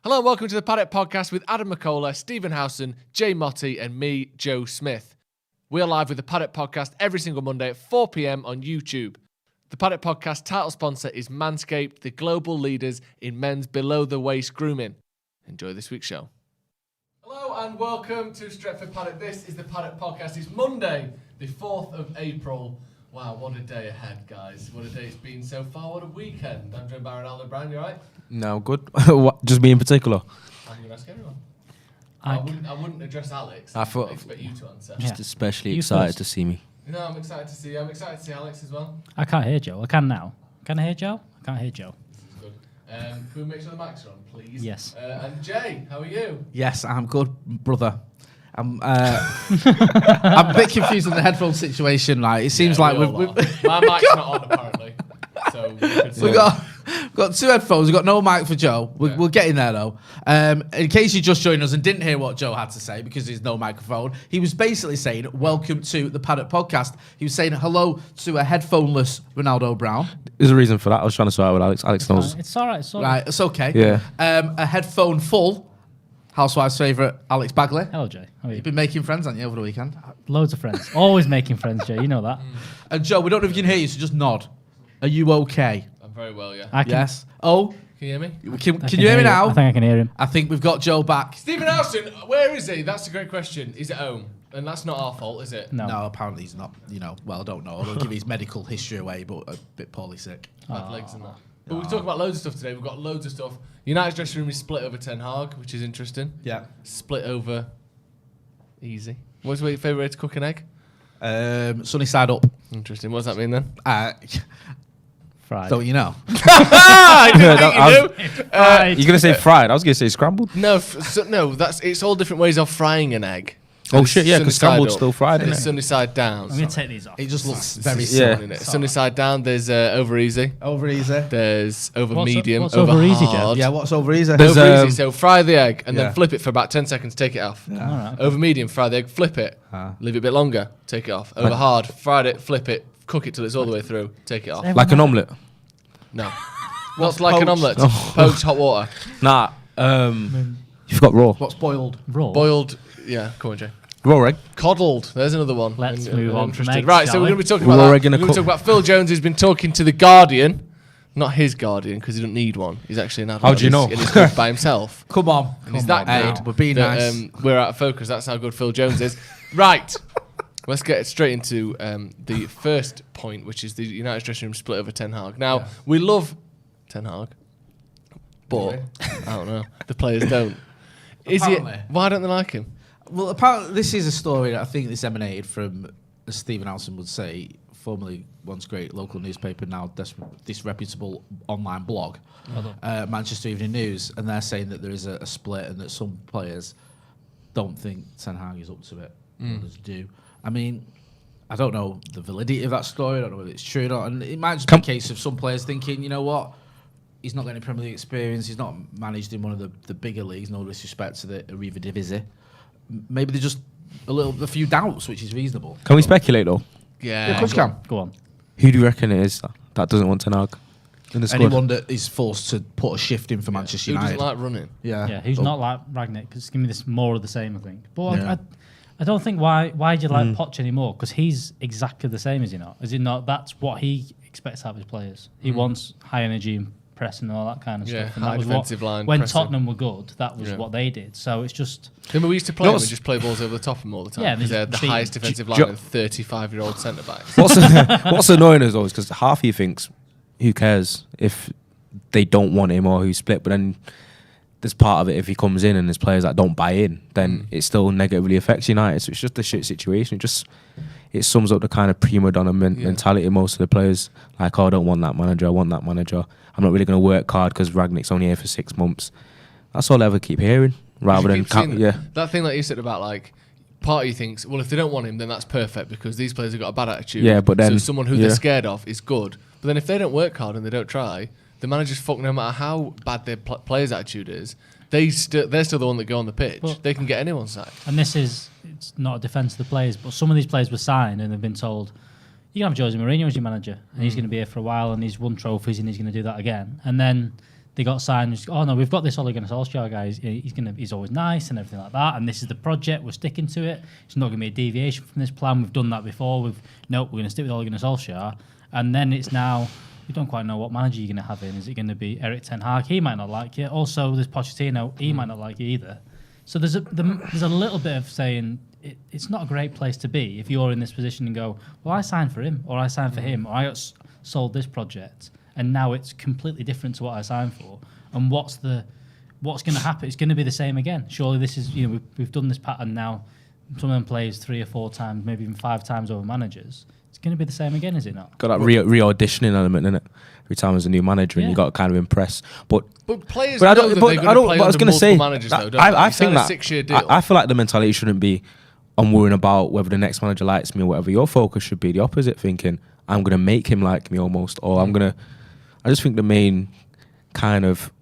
Hello and welcome to the Paddock Podcast with Adam McCullough, Stephen Howson, Jay Motty and me, Joe Smith. We are live with the Paddock Podcast every single Monday at 4 p.m. on YouTube. The Paddock Podcast title sponsor is Manscaped, the global leaders in men's below-the-waist grooming. Enjoy this week's show. Hello and welcome to Stretford Paddock. This is the Paddock Podcast. It's Monday, the 4th of April. Wow, what a day ahead, guys. What a day it's been so far. What a weekend. I'm joined by Ronaldo Brown. You all right? No, good. What, just me in particular? I'm going to ask everyone. I wouldn't address Alex. I expect you to answer. Just especially excited to see me. No, I'm excited to see you. I'm excited to see Alex as well. I can't hear Joe. I can now. Can I hear Joe? I can't hear Joe. This is good. Can we make sure the mics are on, please? Yes. And Jay, how are you? Yes, I'm good, brother. I'm a bit confused on the headphone situation. Like it seems like we've my mic's not on apparently. So we've got two headphones. We've got no mic for Joe. We'll get in there though. In case you just joined us and didn't hear what Joe had to say because there's no microphone, he was basically saying, "Welcome to the Paddock Podcast." He was saying hello to a headphoneless Ronaldo Brown. There's a reason for that. I was trying to sort out with Alex. Alex knows. It's all right. It's all Right, it's okay. Yeah. A headphone full. Housewife's favourite, Alex Baguley. Hello, Jay. How are you? You've been making friends, haven't you, over the weekend? Loads of friends. Always making friends, Jay. You know that. And Joe, we don't know if you can hear you, so just nod. Are you okay? I'm very well, yeah. I can, Yes. Oh, Can you hear me? can you hear me now? I think I can hear him. I think we've got Joe back. Stephen Howson, where is he? That's a great question. He's at home. And that's not our fault, is it? No. No, apparently he's not. Well, I don't know. I don't give his medical history away, but a bit poorly sick. Bad legs and that. But we'll talk about loads of stuff today. We've got loads of stuff. United's dressing room is split over Ten Hag, which is interesting. Yeah. Split over easy. What's your favourite way to cook an egg? Sunny side up. Interesting. What does that mean then? Fried. Don't you know? I didn't think you knew. Fried. You're gonna say fried? I was gonna say scrambled. No, it's all different ways of frying an egg. Oh shit, yeah, because Sunny side scrambled's up still fried, and isn't it's it? sunny side down. I'm going to take these off. It just looks It's very sun, yeah. isn't it? Sunny side down. There's over easy. over easy. There's over What's medium. what's over easy, Jeff? hard. Yeah, what's over easy? There's, Over easy. So fry the egg and yeah. then flip it for about 10 seconds. Take it off. Yeah. All right. Over medium, fry the egg, flip it, Ah. leave it a bit longer, take it off. Over hard, fried it, flip it, cook it till it's all the way through, take it off. Like an omelette? No. What's like an poached? omelette? Poached hot water. Nah. You've got raw. What's boiled? Raw. Boiled. Yeah, come on, Jay. Raw egg. Coddled. There's another one. Let's move on from Interested. eggs, Right, so shall we're we? going to be talking Raw about egg that. in a We're going to cup. talk about Phil Jones, who's been talking to The Guardian. Not his Guardian, because he doesn't need one. He's actually an adult. How do you know? And he's good by himself. Come on. And he's that Hey, good. we're being that, nice. We're out of focus. That's how good Phil Jones is. Right. Let's get straight into the first point, which is the United's dressing room split over Ten Hag. Now, we love Ten Hag, but I don't know. The players don't. Apparently. Why don't they like him? Well, apparently this is a story that I think this emanated from, as Stephen Howson would say, formerly once great local newspaper, now disreputable online blog, Manchester Evening News, and they're saying that there is a split and that some players don't think Ten Hag is up to it. Others do. I mean, I don't know the validity of that story. I don't know whether it's true or not. And it might just be a case of some players thinking, you know what, he's not got any Premier League experience. He's not managed in one of the bigger leagues. No disrespect to the Arriva Divisi. Maybe they're just a few doubts, which is reasonable. Can we speculate though? Yeah. Of course you can. Go on. Who do you reckon it is that doesn't want Ten Hag in the squad? Anyone that is forced to put a shift in for Manchester Who United. doesn't like running? Yeah, who's not like Ragnick? Because give me this more of the same, I think. But Yeah. I don't think why do you like Poch anymore? Because he's exactly the same, is he not? Is he not? That's what he expects out of his players. He wants high energy and pressing and all that kind of Yeah, stuff. And high that was defensive what, line, when pressing. Tottenham were good, that was what they did. So it's just Remember we used to play them and just play balls over the top of them all the time. Yeah, because they they're the just beat highest them. defensive line and 35-year-old centre backs. What's annoying is though is because half of you thinks, who cares if they don't want him or who's split, but then there's part of it if he comes in and there's players that don't buy in, then it still negatively affects United. So it's just a shit situation. It sums up the kind of prima donna mentality of most of the players. Like, oh, I don't want that manager. I want that manager. I'm not really going to work hard because Ragnick's only here for 6 months. That's all I ever keep hearing. Rather than that thing that you said about like part of you thinks, well, if they don't want him, then that's perfect because these players have got a bad attitude. Yeah, but then so someone who they're scared of is good. But then if they don't work hard and they don't try, the manager's fuck. No matter how bad their players' attitude is, they're still the one that go on the pitch. But they can get anyone sacked. And it's not a defence of the players, but some of these players were signed and they've been told, you can have Jose Mourinho as your manager and he's going to be here for a while and he's won trophies and he's going to do that again. And then they got signed. Oh no, we've got this Ole Gunnar Solskjaer guy. He's always nice and everything like that. And this is the project. We're sticking to it. It's not going to be a deviation from this plan. We've done that before. We're going to stick with Ole Gunnar Solskjaer. And then it's now we don't quite know what manager you're going to have in. Is it going to be Erik ten Hag? He might not like it. Also, there's Pochettino. He might not like it either. So there's a little bit of saying it's not a great place to be if you're in this position and go, well, I signed for him, or I signed for him, or I got sold this project. And now it's completely different to what I signed for. And what's going to happen? It's going to be the same again. Surely this is, we've done this pattern now. Some of them plays 3 or 4 times, maybe even 5 times over managers. It's going to be the same again, is it not? Got that re-auditioning element in it. Every time there's a new manager, and you got to kind of impress. But players know that they're going to play under multiple managers, though, don't I they? think that 6-year deal. I feel like the mentality shouldn't be, I'm worrying about whether the next manager likes me or whatever. Your focus should be the opposite, thinking, I'm going to make him like me almost, or I just think the main kind of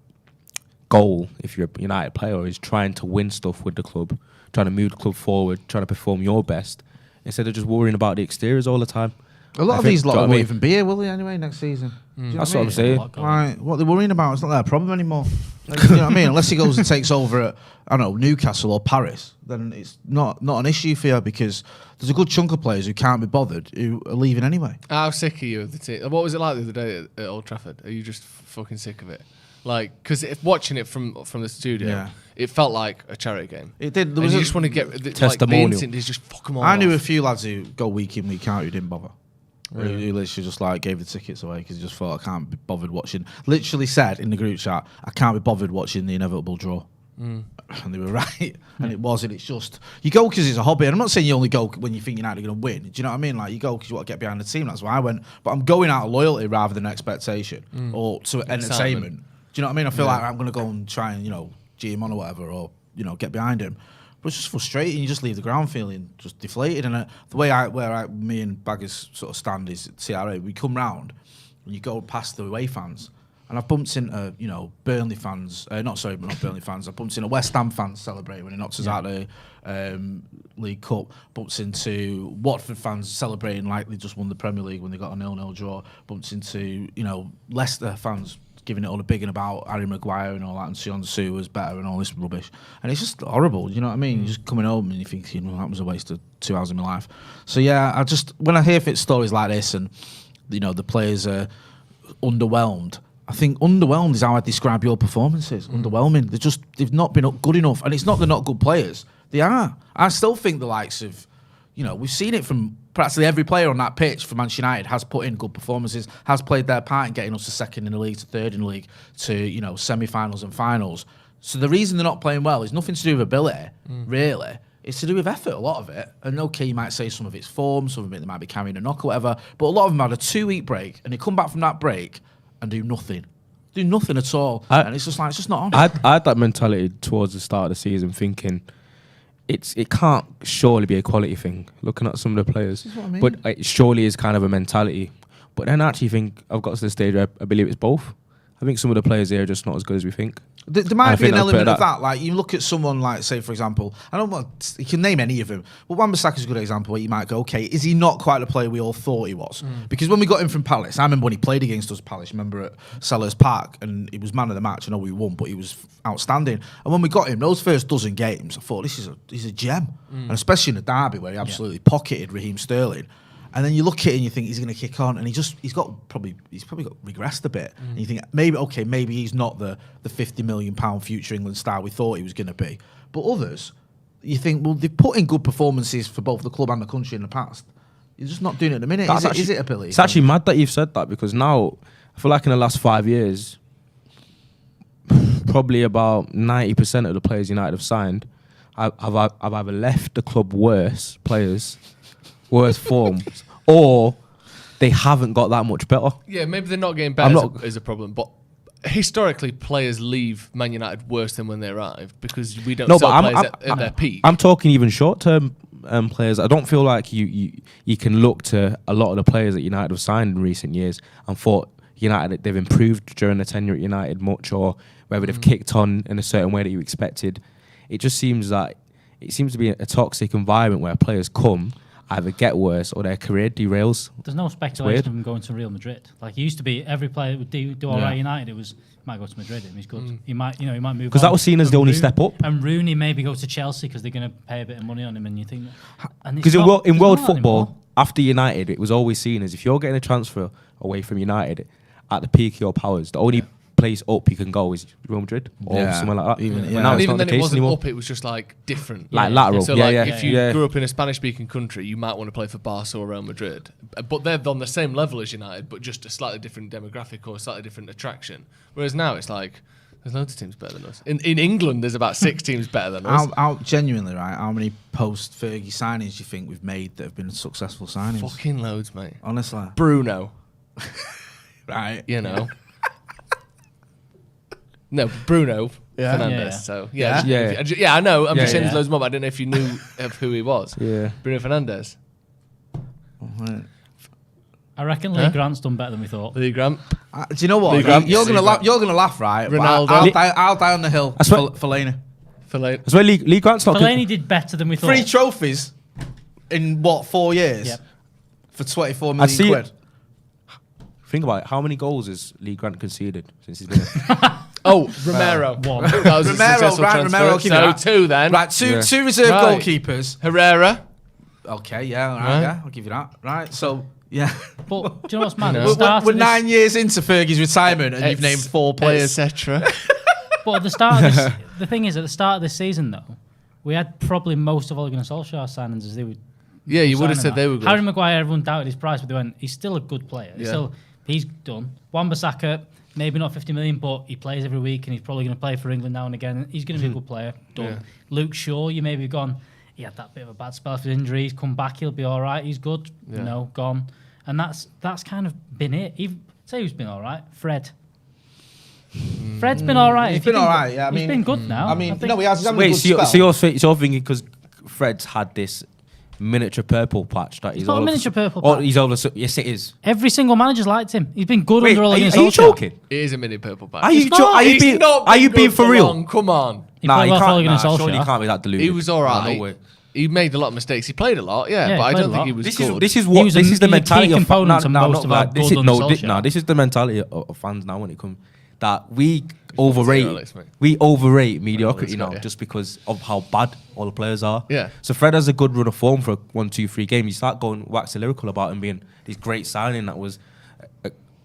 goal, if you're a United player, is trying to win stuff with the club, trying to move the club forward, trying to perform your best, instead of just worrying about the exteriors all the time. A lot of these lot won't even be here, will they, anyway, next season? That's what I'm saying. Right, what they're worrying about, it's not their problem anymore. Like, you know what I mean? Unless he goes and takes over at, I don't know, Newcastle or Paris, then it's not an issue for you, because there's a good chunk of players who can't be bothered who are leaving anyway. How sick are you of the team? What was it like the other day at Old Trafford? Are you just fucking sick of it? Like, because watching it from the studio, it felt like a charity game. It did. You just want to get testimonial. Like, the instinct is just fuck them all. I knew a few lads who go week in, week out who didn't bother. Who literally just like gave the tickets away because he just thought, I can't be bothered watching. Literally said in the group chat, I can't be bothered watching the inevitable draw. And they were right, and it was, and it's just you go because it's a hobby. And I'm not saying you only go when you think United are going to win. Do you know what I mean? Like you go because you want to get behind the team. That's why I went. But I'm going out of loyalty rather than expectation or to entertainment. Do you know what I mean? I feel like I'm going to go and try and G him on or whatever, or get behind him. But it's just frustrating. You just leave the ground feeling just deflated. And the way me and Baggers sort of stand is at CRA. We come round and you go past the away fans. And I've bumped into, Burnley fans. Not Burnley fans. I've bumped into West Ham fans celebrating when he knocks us out of the League Cup. Bumped into Watford fans celebrating like they just won the Premier League when they got a 0-0 draw. Bumped into, Leicester fans giving it all a bigging about Harry Maguire and all that, and Sion-Su was better and all this rubbish. And it's just horrible, you know what I mean? You're just coming home and you think, that was a waste of 2 hours of my life. So yeah, when I hear stories like this and, the players are underwhelmed, I think underwhelmed is how I describe your performances. Underwhelming. They've not been good enough. And it's not they're not good players. They are. I still think the likes of, we've seen it from practically every player on that pitch for Manchester United has put in good performances, has played their part in getting us to second in the league, to third in the league, to, semi-finals and finals. So the reason they're not playing well is nothing to do with ability, really. It's to do with effort, a lot of it. And okay, you might say some of it's form, some of it they might be carrying a knock or whatever, but a lot of them had a 2-week break and they come back from that break and do nothing. Do nothing at all. And it's just not on. I had that mentality towards the start of the season, thinking it can't surely be a quality thing, looking at some of the players. This is what I mean. But it surely is kind of a mentality. But then I actually think I've got to the stage where I believe it's both. I think some of the players here are just not as good as we think. There might be an element of that. Like, you look at someone like, say, for example, you can name any of them, but Wan-Bissaka's a good example where you might go, okay, is he not quite the player we all thought he was? Because when we got him from Palace, I remember when he played against us, Palace, remember at Sellers Park, and he was man of the match. I know we won, but he was outstanding. And when we got him, those first dozen games, I thought, he's a gem. And especially in the derby where he absolutely pocketed Raheem Sterling. And then you look at it and you think he's going to kick on, and he's probably got regressed a bit. And you think maybe he's not the £50 million future England star we thought he was going to be. But others, you think, well, they've put in good performances for both the club and the country in the past. You're just not doing it at the minute. Is it ability? It's actually mad that you've said that, because now I feel like in the last 5 years, probably about 90% of the players United have signed have either left the club worse form, or they haven't got that much better. Yeah, maybe they're not getting better is a problem, but historically players leave Man United worse than when they arrive because we don't sell players at their peak. I'm talking even short-term players. I don't feel like you can look to a lot of the players that United have signed in recent years and thought United they've improved during their tenure at United much, or whether they've kicked on in a certain way that you expected. It just seems like it seems to be a toxic environment where players come either get worse or their career derails. There's no speculation of him going to Real Madrid. Like, it used to be every player that would do all right at United, it was, might go to Madrid, and he's good. He might move on. Because that was seen as the only step up. And Rooney maybe go to Chelsea because they're going to pay a bit of money on him, and you think... Because in world football, after United, it was always seen as if you're getting a transfer away from United at the peak of your powers, the only place up you can go is Real Madrid or somewhere like that. Even then, it wasn't up; it was just like different, like lateral. So, if you grew up in a Spanish-speaking country, you might want to play for Barca or Real Madrid, but they're on the same level as United, but just a slightly different demographic or a slightly different attraction. Whereas now it's like there's loads of teams better than us. In England, there's about 6 teams better than us. Genuinely, right? How many post-Fergie signings do you think we've made that have been successful signings? Fucking loads, mate. Honestly, Bruno, right? You know. No, Bruno Fernandes. Yeah. So I know. I'm just saying there's loads more. But I don't know if you knew of who he was. Yeah, Bruno Fernandes. I reckon Lee Grant's done better than we thought. Lee Grant. Do you know what? You're gonna laugh, right? Ronaldo. I'll die on the hill. Fellaini. That's why Lee Grant's not. Fellaini did better than we thought. 3 trophies in 4 years? Yep. For 24 million quid. Think about it. How many goals has Lee Grant conceded since he's been here? Romero. One. That was Romero. So 2 then. Right, two reserve goalkeepers. Herrera. Okay, I'll give you that. Right, so yeah. But do you know what's mad? We're 9 years into Fergie's retirement, and you've named 4 players, etc. But at the start of this, the thing is, at the start of this season, though, we had probably most of Ole Gunnar Solskjaer's signings as they would. Yeah, you would have said they were good. Harry Maguire, everyone doubted his price, but they went, he's still a good player. He's done. Wan-Bissaka, maybe not 50 million, but he plays every week, and he's probably going to play for England now and again. He's going to be a good player. Done. Yeah. Luke Shaw, you maybe have gone, he had that bit of a bad spell for injury. He's come back, he'll be all right. He's good. Yeah. No, gone. And that's kind of been it. Say who's been all right? Fred. Fred's been all right. He's been all right, yeah. He's been good now. I mean, no, he has having a good spell. So you're thinking because Fred's had this miniature purple patch that he's not a miniature purple patch. He's over. Yes, it is. Every single manager's liked him. He's been good under Ole Gunnar Solskjaer. Are you joking? It is a mini purple patch. Are you being for real? Come on. Surely he can't be that deluded. He was all right. No, he made a lot of mistakes. He played a lot, but I don't think he was good. This is the mentality of fans. This is the mentality of fans now when it comes that we overrate mediocrity now just because of how bad all the players are. Yeah. So Fred has a good run of form for 1, 2, 3 games. You start going waxing lyrical about him being this great signing that was.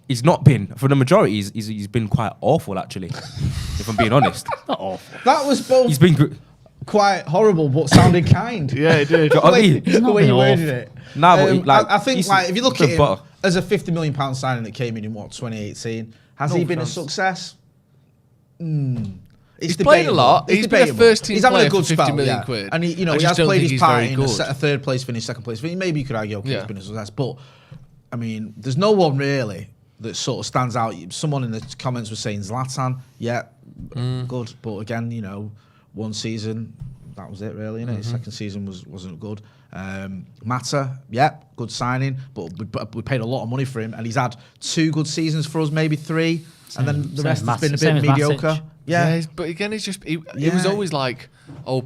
He's not been for the majority. He's been quite awful actually. If I'm being honest. Not awful. That was both. He's been quite horrible, but sounded kind. Yeah, it did. The way you worded it. No, but I think if you look at him as a £50 million signing that came in 2018, has he been a success? He's played a lot. He's been a first team player for 50 million quid. And he has played his part in a 3rd place finish, 2nd place finish. Maybe you could argue, he's been a success. But, I mean, there's no one really that sort of stands out. Someone in the comments was saying Zlatan, good. But again, 1 season, that was it really, innit? His 2nd season wasn't good. Mata, good signing, but we paid a lot of money for him, and he's had 2 good seasons for us, maybe 3, and then the rest has been a bit mediocre. But again, it's just it was always like,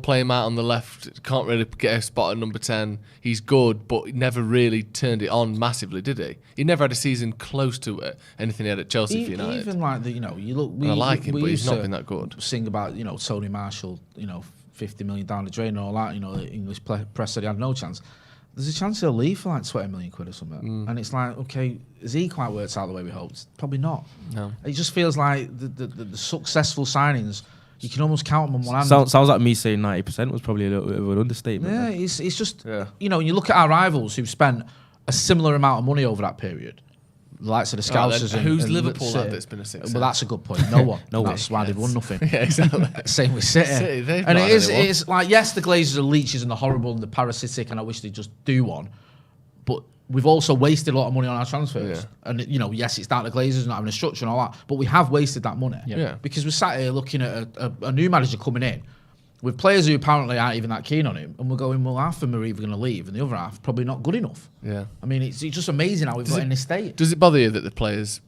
play him out on the left, can't really get a spot at number 10. He's good, but he never really turned it on massively, did he? He never had a season close to anything he had at Chelsea for United. Even like you look. I like him, but he's not been that good. Sing about Tony Marshall, 50 million down the drain and all that. The English press said he had no chance. There's a chance he'll leave for like 20 million quid or something. And it's like, okay, has he quite worked out the way we hoped? Probably not. No. It just feels like the successful signings, you can almost count them on one hand. Sounds like me saying 90% was probably a little bit of an understatement. Yeah, it's just, when you look at our rivals who've spent a similar amount of money over that period, the likes of the Scousers. Who's Liverpool had that's been a success? Well, that's a good point. No one. That's why they've won nothing. Yeah, exactly. Same with City. And it's like, yes, the Glazers are leeches and they're horrible and they're parasitic, and I wish they'd just do one. But we've also wasted a lot of money on our transfers. Yeah. And, yes, it's down to Glazers not having a structure and all that, but we have wasted that money. Yeah. Because we're sat here looking at a new manager coming in with players who apparently aren't even that keen on him, and we're going, well, half of them are either going to leave and the other half probably not good enough. Yeah. I mean, it's just amazing how we've got in this state. Does it bother you that the players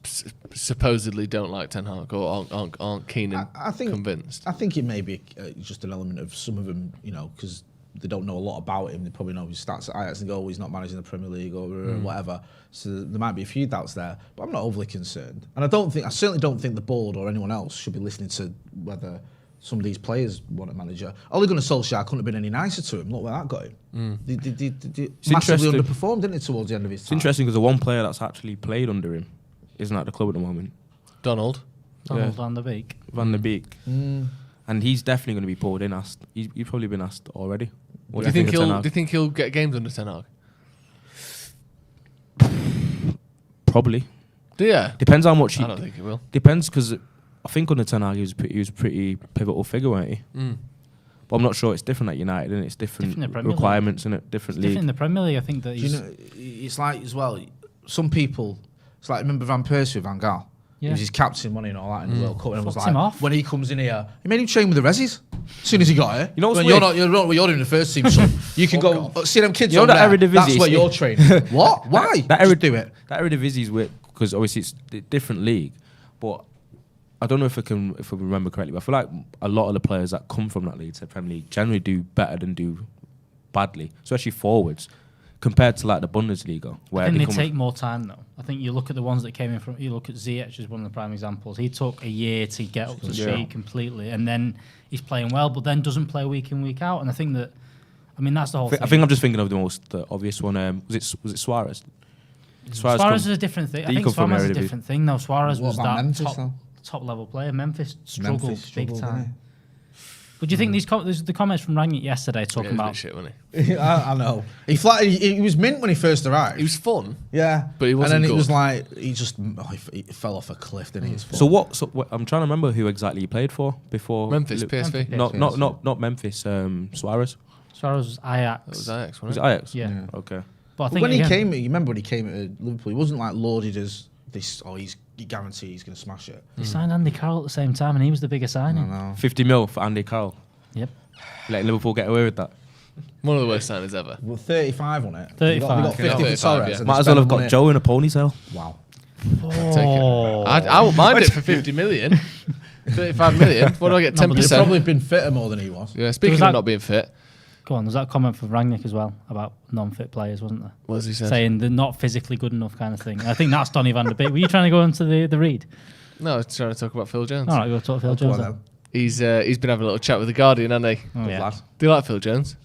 supposedly don't like Ten Hag or aren't keen and convinced? I think it may be just an element of some of them, because they don't know a lot about him. They probably know his stats at Ajax and go, he's not managing the Premier League or whatever. So there might be a few doubts there, but I'm not overly concerned. And I certainly don't think the board or anyone else should be listening to whether some of these players want a manager. Ole Gunnar Solskjaer couldn't have been any nicer to him. Look where that got him. They massively underperformed, didn't it, towards the end of his time? It's interesting because the one player that's actually played under him isn't at the club at the moment. Donald Van der Beek. Van der Beek. And he's definitely going to be pulled in. He's probably been asked already. Do you think he'll get games under Ten Hag? Probably. Do you? Depends how much. I don't think he will. Depends because I think under Ten Hag he was a pretty pivotal figure, weren't he? But I'm not sure. It's different at United, and it's different requirements, and it different league. Different in the Premier League. I think that he's. It's like as well. Some people. It's like remember Van Persie with Van Gaal. He was his captain, money and all that in the World Cup. And it was Fucked him like, off. when he comes in here, he made him train with the Resis. As soon as he got here. You know what's you're weird? you're doing the first team, son. You can go, see them kids You know over that there. Eredivisie That's where is- you're training. What? Why? Just do it. That Eredivisie is weird because obviously it's a different league, but I don't know if I remember correctly, but I feel like a lot of the players that come from that league to the Premier League generally do better than do badly, especially forwards, compared to like the Bundesliga. Where I think they take more time though. I think you look at the ones that came in from. You look at Ziyech as one of the prime examples. He took a year to get up to speed completely, and then he's playing well, but then doesn't play week in week out. And I think that, that's the whole thing. I think I'm just thinking of the obvious one. Was it Suarez? Suarez is a different thing. I think Suarez is a different thing though. Suarez was that Memphis, top level player. Memphis struggled Memphis big struggled, time. But do you think the comments from Rangnick yesterday talking about shit, wasn't he? I know. He was mint when he first arrived. He was fun. Yeah. But he wasn't And then good. it was like, he fell off a cliff, didn't he? It's So fun. what? I'm trying to remember who exactly he played for before Memphis, PSV. Not Memphis. Suarez. Suarez was Ajax? That was Ajax, Was wasn't it it? Ajax? Yeah. Okay. But I But think when he again, came, you remember when he came to Liverpool, he wasn't like lauded as this, he guarantees he's going to smash it. He signed Andy Carroll at the same time, and he was the bigger signing. No. 50 mil for Andy Carroll. Yep. Letting Liverpool get away with that. One of the worst signings ever. Well, 35 on it. 35. They got 50 for 35, Torres. yeah. and Might they as well have spent got money. Joe in a ponytail. Wow. Take it. I wouldn't mind it for 50 million. 35 million. What do I get? No, but 10%? He'd probably been fitter more than he was. Yeah, speaking Was of that- not being fit, Go on, there's that comment from Rangnick as well about non-fit players, wasn't there? what has he said? Saying they're not physically good enough kind of thing. I think that's Donny van der Beek. Were you trying to go into the read? No, I was trying to talk about Phil Jones. All right, we'll talk Phil Go on Jones then. then. He's been having a little chat with the Guardian, hasn't he? Oh, Good yeah. lad. Do you like Phil Jones?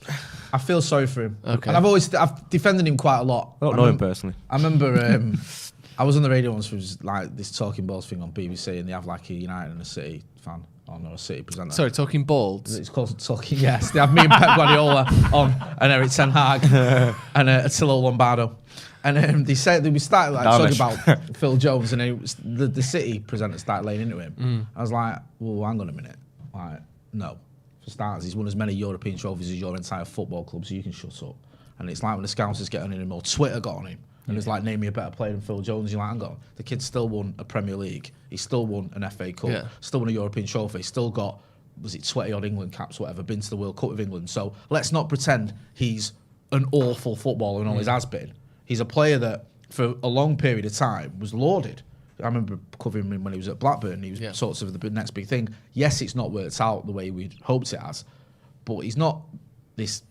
I feel sorry for him. Okay. And I've defended him quite a lot. I don't know him personally. I remember I was on the radio once with like this Talking Balls thing on BBC, and they have like a United and a City fan. Oh no, a City presenter. Sorry, talking balds. It's called Talking. Yes, they have me and Pep Guardiola on, and Erik Ten Hag and Attila Lombardo, and they said we started like talking about Phil Jones, and then it was the City presenter started laying into him. I was like, well, hang on a minute, like no. For starters, he's won as many European trophies as your entire football club, so you can shut up. And it's like when the Scousers get on him, or Twitter got on him, and it's like, name me a better player than Phil Jones. You're like, hang on, the kid still won a Premier League, he still won an FA Cup, still won a European trophy, still got, was it 20 odd England caps, whatever, been to the World Cup with England. So let's not pretend he's an awful footballer and always has been. He's a player that, for a long period of time, was lauded. I remember covering him when he was at Blackburn. He was sort of the next big thing. Yes, it's not worked out the way we'd hoped it has, but he's not this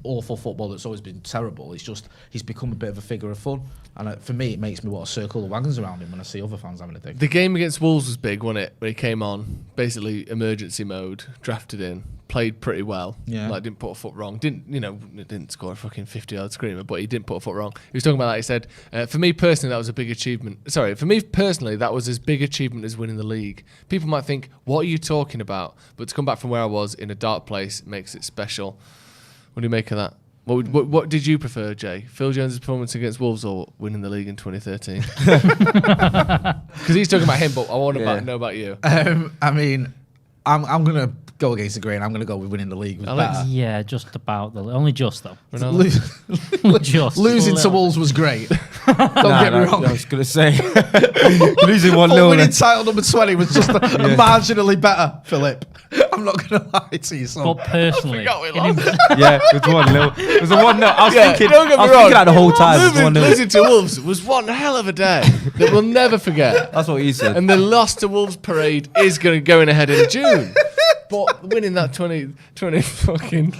awful footballer that's always been terrible. It's just he's become a bit of a figure of fun. And for me, it makes me want to circle the wagons around him when I see other fans having a dig. The game against Wolves was big, wasn't it? When he came on, basically emergency mode, drafted in, played pretty well. Yeah. Like didn't put a foot wrong. Didn't score a fucking 50-yard screamer, but he didn't put a foot wrong. He was talking about that. He said, for me personally, that was a big achievement. Sorry, for me personally, that was as big achievement as winning the league. People might think, what are you talking about? But to come back from where I was in a dark place makes it special. What do you make of that? What did you prefer, Jay? Phil Jones' performance against Wolves or winning the league in 2013? Because he's talking about him, but I want to know about you. I mean, I'm going to go against the grain. I'm going to go with winning the league was Alex? better. Yeah, just about only just though. Just Losing a to little. Wolves was great. Don't get me wrong. I was going to say. Losing 1-0. But winning title number 20 was just marginally better, Philip. I'm not going to lie to you, son. But personally, forgot we in lost. him- Yeah, it was 1-0. It was a 1-0. I was thinking don't get me I was wrong. thinking that the whole time. It was 1-0. Losing to Wolves was one hell of a day that we'll never forget. That's what he said. And the loss to Wolves parade is going ahead in June. But winning that 20 fucking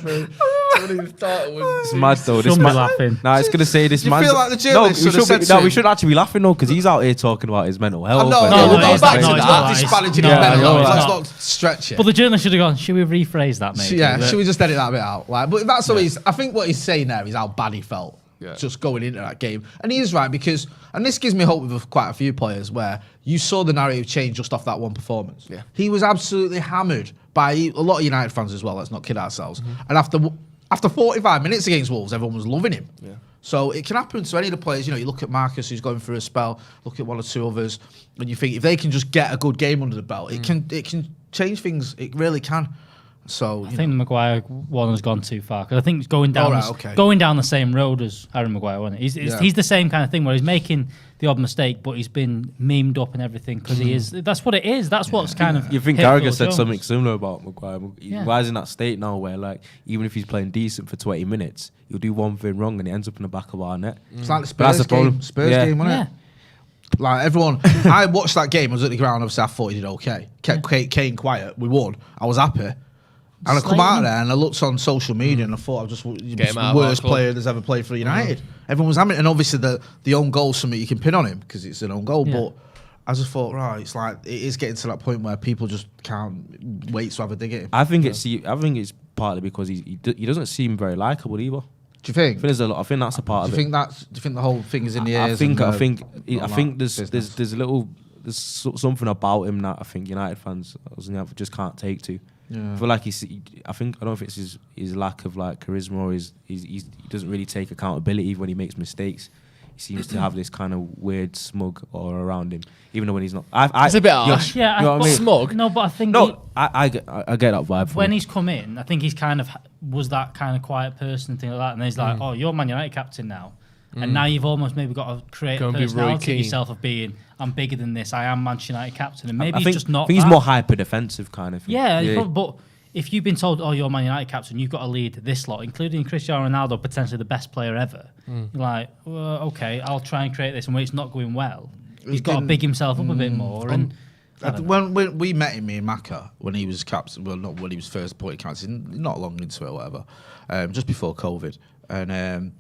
It's mad though. This Somebody man, laughing. nah, it's gonna say this Do you man. feel like the journalist should have said to we him? should actually be laughing though, because he's out here talking about his mental health. No, and- no, we'll go it's back not, to it's that. not. Disparaging No, his mental no, health. it's Let's not. not stretch it. But the journalist should have gone, should we rephrase that, mate? Yeah, should we just edit that bit out? Like, but that's what he's. I think what he's saying there is how bad he felt just going into that game, and he is right because, and this gives me hope with quite a few players where you saw the narrative change just off that one performance. Yeah, he was absolutely hammered by a lot of United fans as well. Let's not kid ourselves. And after 45 minutes against Wolves, everyone was loving him. Yeah. So it can happen to any of the players. You know, you look at Marcus, who's going through a spell. Look at one or two others, and you think if they can just get a good game under the belt, it can change things. It really can. So I think the Maguire one has gone too far because I think it's going down the same road as Harry Maguire, wasn't it? He's the same kind of thing where he's making the odd mistake, but he's been memed up and everything because he is. That's what it is. That's what's kind of. You think Carragher said something similar about Maguire? Yeah. Why is in that state now where like even if he's playing decent for 20 minutes, he'll do one thing wrong and it ends up in the back of our net. It's like the Spurs game. Game, wasn't it? Like everyone, I watched that game. I was at the ground. Obviously, I thought he did okay. Kept Kane quiet. We won. I was happy. And I come out of there and I looked on social media and I thought I was just the worst player that's ever played for United. Everyone was having it. And obviously the own goal is something you can pin on him because it's an own goal. But I just thought, right, it's like it is getting to that point where people just can't wait to have a dig at him. I think it's partly because he doesn't seem very likable either. Do you think? There's a lot. I think that's a part of it. Do you think the whole thing is in the ears? I think there's something about him that I think United fans just can't take to. Yeah. I feel like I don't know if it's his lack of like charisma or he doesn't really take accountability when he makes mistakes. He seems to have this kind of weird smug aura around him, even though when he's not. It's a bit harsh. Yeah, you know what I mean? Smug. No, but I think I get that vibe. When he's come in, I think he's kind of was that kind of quiet person and thing like that, and then he's like, "Oh, you're Man United captain now." And now you've almost maybe got to create a personality of yourself of being, I'm bigger than this, I am Manchester United captain. And maybe he's just not. I think he's more hyper defensive kind of thing. Yeah. But if you've been told, oh, you're Man United captain, you've got to lead this lot, including Cristiano Ronaldo, potentially the best player ever. You're like, well, okay, I'll try and create this. And when it's not going well, he's got to big himself up a bit more. When we met him, me and Maka, when he was captain, well, not when he was first appointed captain, not long into it or whatever, just before COVID. And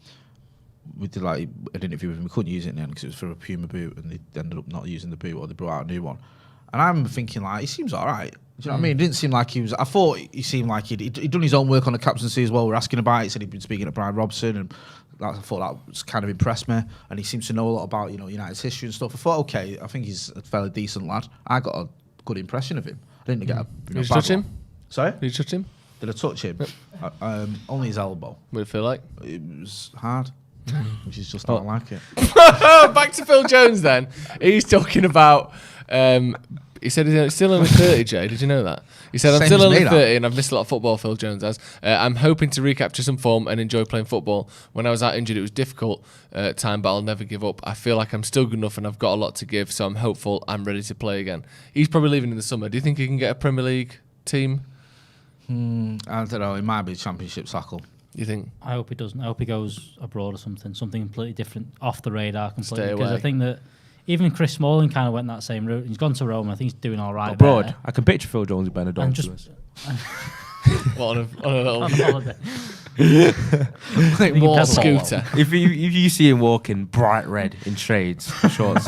we did like an interview with him. We couldn't use it in the end because it was for a Puma boot, and they ended up not using the boot, or they brought out a new one. And I remember thinking, like, he seems all right. Do you know what I mean? It didn't seem like he was. I thought he seemed like he'd done his own work on the captaincy as well. We were asking about it. He said he'd been speaking to Brian Robson, and I thought that was kind of impressed me. And he seems to know a lot about United's history and stuff. I thought, okay, I think he's a fairly decent lad. I got a good impression of him. I didn't get a. Did you touch him? Sorry? Did you touch him? Did I touch him? Only his elbow. What did it feel like? It was hard. Which is just not like it. Back to Phil Jones then. He's talking about. He said he's still only 30, Jay. Did you know that? He said, I'm still only 30 and I've missed a lot of football, Phil Jones has. I'm hoping to recapture some form and enjoy playing football. When I was out injured, it was difficult time, but I'll never give up. I feel like I'm still good enough and I've got a lot to give, so I'm hopeful I'm ready to play again. He's probably leaving in the summer. Do you think he can get a Premier League team? I don't know. It might be Championship Sackle. You think? I hope he doesn't. I hope he goes abroad or something completely different, off the radar completely. Stay away. Because I think that even Chris Smalling kind of went that same route. He's gone to Rome. I think he's doing all right abroad. there. I can picture Phil Jones in Benidorm. On a little on holiday. like more scooter. If you see him walking bright red in shades, shorts.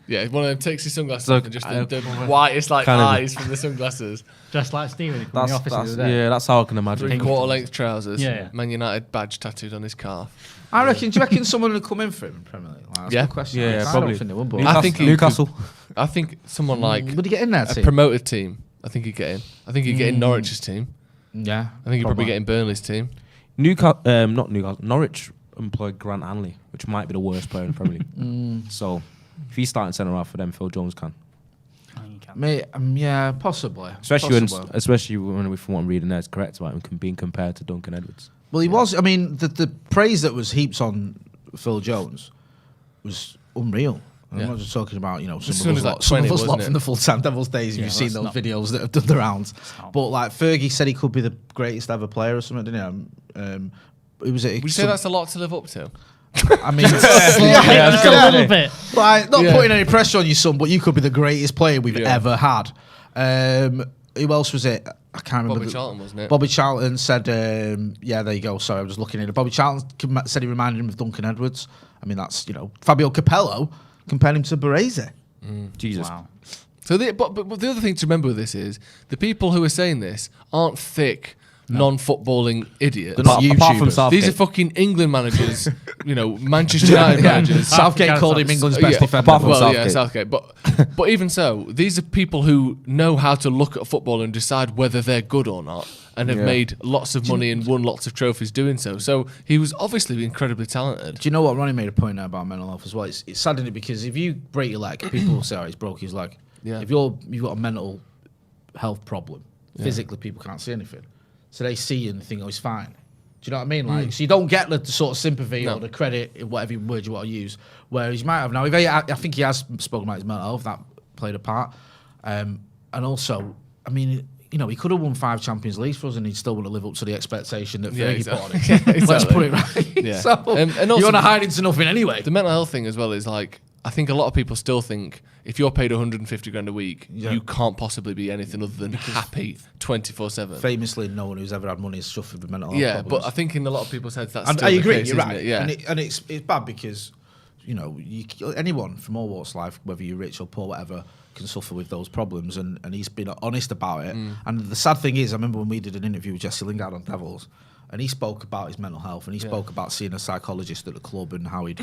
Yeah, one of them takes his sunglasses off and just the whitest like eyes from the sunglasses. Just like Steven from the office the other day. Yeah, that's how I can imagine. 3/4 trousers. Yeah. Man United badge tattooed on his calf. I reckon. Do you reckon someone would come in for him in Premier League? Like, that's a good question. Yeah, I probably. don't think they would, but I think Newcastle. I think someone like would he get in there? a promoted team. I think he'd get in. I think he'd get in Norwich's team. Yeah, I think he'd probably get in Burnley's team. Not Newcastle. Norwich employed Grant Hanley, which might be the worst player in the Premier League. So if he's starting centre half for them, Phil Jones can. Mate, yeah, possibly. Especially when from what I'm reading there is correct about him being compared to Duncan Edwards. Well, he was. I mean, the praise that was heaped on Phil Jones was unreal. I'm not just talking about some of us lot from the full-time Devils days. You've seen those videos that have done the rounds. But like Fergie said, he could be the greatest ever player or something, didn't he? Would you say that's a lot to live up to? I mean, a little bit. Like, not putting any pressure on you, son, but you could be the greatest player we've ever had. who else was it? I can't remember. Bobby Charlton, wasn't it? Bobby Charlton said, yeah, there you go. Sorry, I was looking at it. Bobby Charlton said he reminded him of Duncan Edwards. I mean, that's, Fabio Capello compared him to Baresi. Jesus. Wow. So, but the other thing to remember with this is the people who are saying this aren't thick, non-footballing idiots. They're not Apart from YouTubers. Southgate. These are fucking England managers, Manchester United managers. Southgate called him England's best defender. apart from Well, yeah, Southgate. Southgate. But even so, these are people who know how to look at football and decide whether they're good or not, and have made lots of money and won lots of trophies doing so. So he was obviously incredibly talented. Do you know what? Ronnie made a point there about mental health as well. It's sad, isn't it? Because if you break your leg, people will say, oh, he's broke his leg. Yeah. If you've got a mental health problem, physically people can't see anything. So they see you and think, oh, he's fine. Do you know what I mean? Like, so you don't get the sort of sympathy or the credit, whatever word you want to use. Whereas you might have now. I think he has spoken about his mental health. That played a part. And also, I mean, he could have won 5 Champions Leagues for us, and he'd still want to live up to the expectation that Fergie put on him. Let's put it right. Yeah. So And also, you want to hide into nothing anyway. The mental health thing as well is like, I think a lot of people still think if you're paid 150 grand a week, you can't possibly be anything other than happy 24/7. Famously, no one who's ever had money has suffered with mental health Yeah, problems. but I think in a lot of people's heads that's And still I the agree, case, you're isn't right. it? Yeah. And it's bad because, anyone from all walks of life, whether you're rich or poor, whatever, can suffer with those problems. And he's been honest about it. And the sad thing is, I remember when we did an interview with Jesse Lingard on Devils, and he spoke about his mental health, and he spoke about seeing a psychologist at the club and how he'd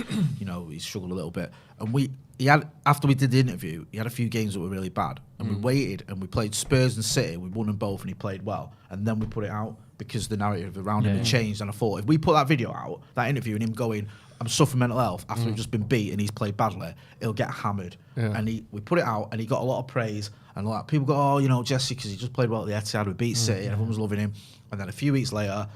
struggled a little bit. And after we did the interview, he had a few games that were really bad, and we waited and we played Spurs and City. We won them both, and he played well. And then we put it out because the narrative around him had changed. And I thought, if we put that video out, that interview, and him going, I'm suffering mental health after we've just been beat and he's played badly, he'll get hammered. Yeah. And we put it out, and he got a lot of praise. And like people go, oh, Jesse, because he just played well at the Etihad, we beat City, and everyone was loving him. And then a few weeks later,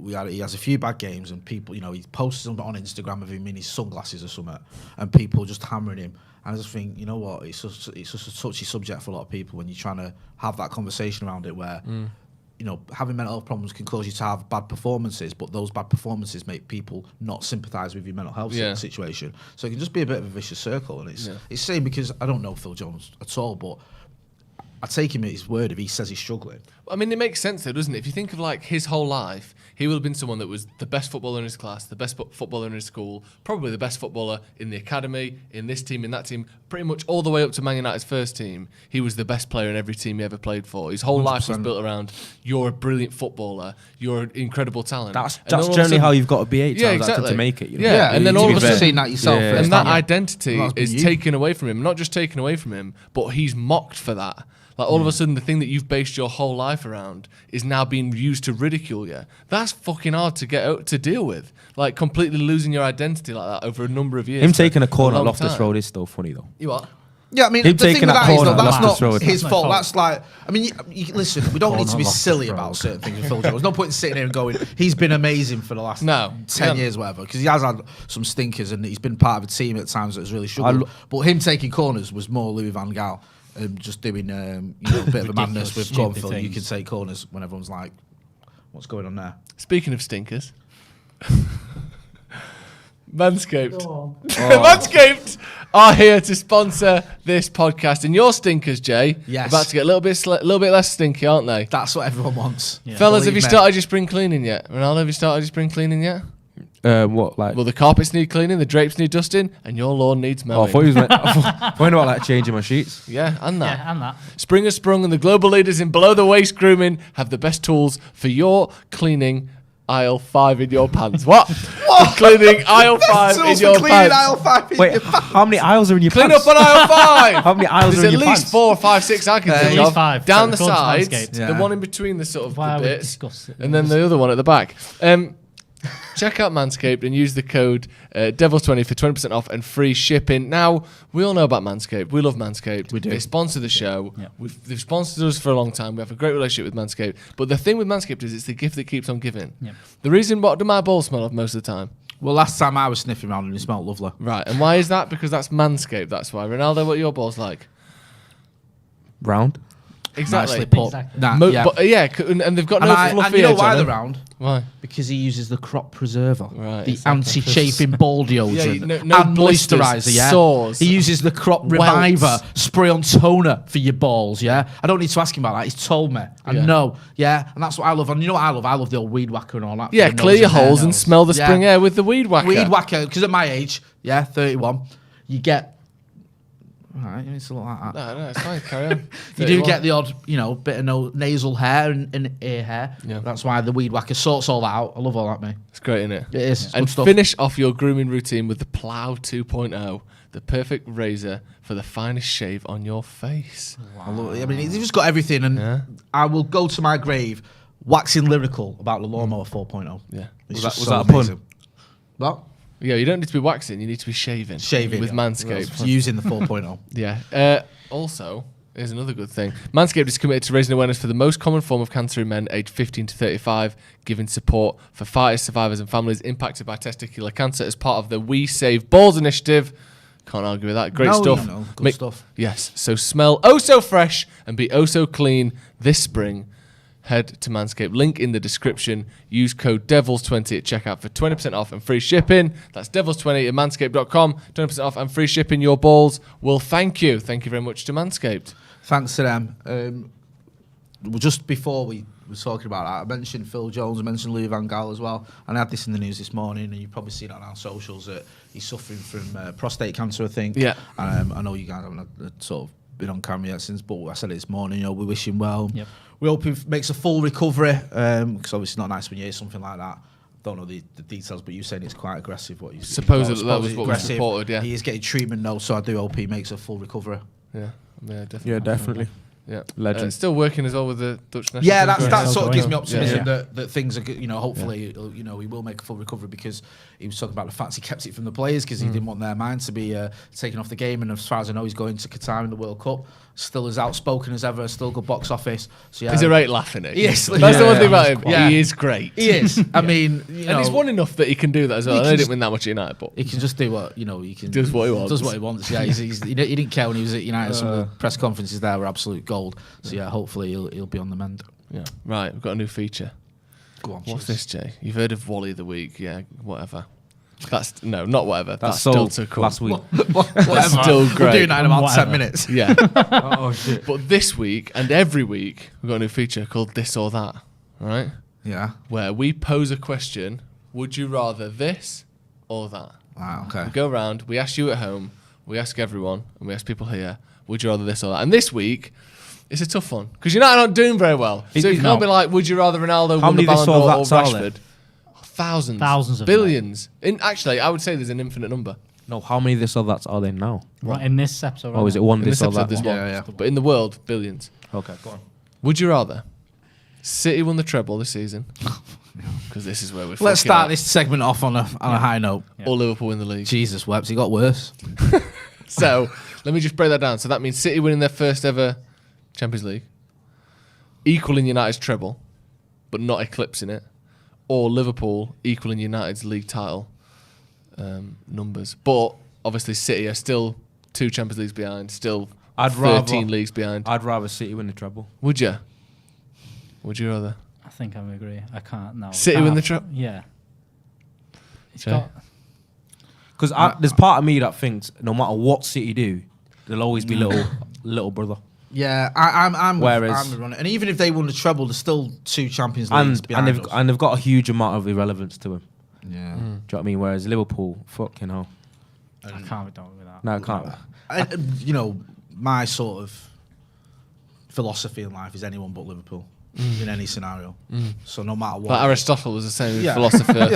he has a few bad games, and people, he posts something on Instagram of him in his sunglasses or something, and people just hammering him. And I just think, you know what, it's just a touchy subject for a lot of people when you're trying to have that conversation around it where, having mental health problems can cause you to have bad performances, but those bad performances make people not sympathise with your mental health situation. So it can just be a bit of a vicious circle. And it's the same because I don't know Phil Jones at all, but I take him at his word if he says he's struggling. I mean, it makes sense though, doesn't it? If you think of like his whole life, he would have been someone that was the best footballer in his class, the best footballer in his school, probably the best footballer in the academy, in this team, in that team, pretty much all the way up to Man United's first team. He was the best player in every team he ever played for. His whole 100%. Life was built around, you're a brilliant footballer, you're an incredible talent. That's generally how you've got to be exactly. To make it. Yeah, and then all of a sudden, seen that yourself. Yeah. And that identity is taken away from him. Not just taken away from him, but he's mocked for that. Like all of a sudden, the thing that you've based your whole life around is now being used to ridicule you. That's fucking hard to get out to deal with. Like completely losing your identity like that over a number of years. Him taking a corner at Loftus Road is still funny though. You what? Yeah, I mean, him the thing with that is though, that's not his fault. fault. That's like, I mean, listen, we don't need to be silly about certain things with Phil Jones. There's no point in sitting here and going, he's been amazing for the last 10 years, whatever, because he has had some stinkers and he's been part of a team at times that has really struggled. But him taking corners was more Louis van Gaal. Just doing a bit of a madness with going, Phil, you can take corners when everyone's like, what's going on there? Speaking of stinkers, Manscaped. Manscaped are here to sponsor this podcast. And your stinkers, Jay, about to get a little bit less stinky, aren't they? That's what everyone wants. Yeah. Fellas, have you started your spring cleaning yet? Ronaldo, have you started your spring cleaning yet? What, like? Well, the carpets need cleaning, the drapes need dusting, and your lawn needs mowing. Oh, I thought you was about like changing my sheets. Yeah, and that. Yeah, and that. Spring has sprung, and the global leaders in below the waist grooming have the best tools for your cleaning aisle 5 in your pants. What? Cleaning aisle 5 in your pants. Aisle 5 in Wait, your pants. how many aisles are in your Clean pants? up on aisle 5. How many aisles are in your pants? There's at least 4, 5, 6 I can think at least of. 5. Down the According to sides, Manscaped. the one in between the sort of Why the we bits, discuss it? and then the other one at the back. Check out Manscaped and use the code Devils20 for 20% off and free shipping. Now, we all know about Manscaped. We love Manscaped. We do. They sponsor the show. Yeah. They've sponsored us for a long time. We have a great relationship with Manscaped. But the thing with Manscaped is it's the gift that keeps on giving. Yeah. The reason, what do my balls smell of most of the time? Well, last time I was sniffing around and it smelled lovely. Right, and why is that? Because that's Manscaped, that's why. Ronaldo, what are your balls like? Round. Exactly. Nicely put. Exactly. And they've got no fluffy and you know edge why on they're them. round? Why? Because he uses the crop preserver, Right, the exactly. anti-chafing ball deodorant, no and blisters, moisturiser. Yeah, sores, he uses the crop welts. reviver spray-on toner for your balls. Yeah, I don't need to ask him about that. He's told me. I know. Yeah, and that's what I love. And you know what I love? I love the old weed whacker and all that. Yeah, for the clear nose your and hair holes and nose. smell the spring air with the weed whacker. Weed whacker, because at my age, 31, you get. All right, it's a lot like that. No, it's fine. Carry on. You do get the odd, bit of nasal hair and ear hair. Yeah. That's why the weed whacker sorts all that out. I love all that, mate. It's great, isn't it? It is. It's And good stuff. finish off your grooming routine with the Plough 2.0, the perfect razor for the finest shave on your face. I love it. I mean, he's just got everything, and Yeah. I will go to my grave waxing lyrical about the lawnmower 4.0. Yeah. It's Was just that so a pun? amazing. What? Yeah, you don't need to be waxing, you need to be shaving. Shaving. With yeah. Manscaped. Using the 4.0. Yeah. Also, here's another good thing. Manscaped is committed to raising awareness for the most common form of cancer in men aged 15 to 35, giving support for fighters, survivors and families impacted by testicular cancer as part of the We Save Balls initiative. Can't argue with that. Great No, stuff. no, good stuff. Yes. So smell oh so fresh and be oh so clean this spring. Head to Manscaped. Link in the description. Use code DEVILS20 at checkout for 20% off and free shipping. That's DEVILS20 at manscaped.com. 20% off and free shipping. Your balls will thank you. Thank you very much to Manscaped. Thanks to them. Well, just before we were talking about that, I mentioned Phil Jones, I mentioned Louis van Gaal as well, and I had this in the news this morning, and you've probably seen it on our socials that he's suffering from prostate cancer, I think. Yeah. I know you guys haven't sort of been on camera yet since, but I said it this morning, we wish him well. Yep. We hope he makes a full recovery, because obviously it's not nice when you hear something like that. Don't know the details, but you're saying it's quite aggressive. What you Supposedly that was what was reported, yeah. He is getting treatment now, so I do hope he makes a full recovery. Yeah, definitely. Yeah, definitely. Yeah, Legend. Still working as well with the Dutch national Yeah, team. that Still sort of going gives me on. optimism Yeah. that things are good. Hopefully, he will make a full recovery, because he was talking about the fact he kept it from the players because he didn't want their mind to be taken off the game. And as far as I know, he's going to Qatar in the World Cup. Still as outspoken as ever. Still good box office. So yeah, He's a great laughing at. Yes, That's the one thing about him. Yeah. He is great. he is. I mean, And he's won enough that he can do that as well. He I know can he just- didn't win that much at United, but He can just do what he can. Does what he wants. Does what he wants. Yeah, he didn't care when he was at United. Some of the press conferences there were absolute gold. So yeah, hopefully he'll be on the mend. yeah. Right, we've got a new feature. Go on. What's this, Jay? You've heard of Wally of the Week? Yeah, whatever. That's not whatever. That's still sold to come. last week. Whatever. still We'll great. do that in about Whatever. 10 minutes. Yeah. Oh shit. But this week and every week we've got a new feature called This or That. All right, Yeah. where we pose a question: would you rather this or that? Wow. Okay. We go around, we ask you at home, we ask everyone, and we ask people here, would you rather this or that? And this week, it's a tough one, because United aren't doing very well. So you can't No. be like, would you rather Ronaldo How win the many Ballon this or d'Or or that's are there? Rashford? Thousands. Thousands of them. Billions. Actually, I would say there's an infinite number. No, how many this or that's are there now? Right, in this episode. Or is it one In this this or episode, that? there's one? one. Yeah. But in the world, billions. Okay, go on. Would you rather City won the treble this season? Because this is where we're Let's fucking start up. this segment off on a high note. Or Liverpool win the league. Jesus wept, he got worse. So let me just break that down. So that means City winning their first ever Champions League, equaling United's treble, but not eclipsing it, or Liverpool equaling United's league title numbers. But obviously City are still 2 Champions Leagues behind, still I'd 13 rather- leagues behind. I'd rather City win the treble. Would you? Would you rather? I think I would agree. I can't now. City Can't win the have- treble? Yeah. It's Jay? got. Because there's part of me that thinks no matter what City do, there'll always be little brother. Yeah, I'm Whereas- with Ronnie. And even if they won the treble, there's still 2 Champions Leagues And behind they've us. and they've got a huge amount of irrelevance to him. Yeah. Do you know what I mean? Whereas Liverpool, fucking hell. I can't be done with that. No, I can't. My sort of philosophy in life is anyone but Liverpool in any scenario. So no matter what. Like Aristotle was the same Yeah. philosopher. Yeah.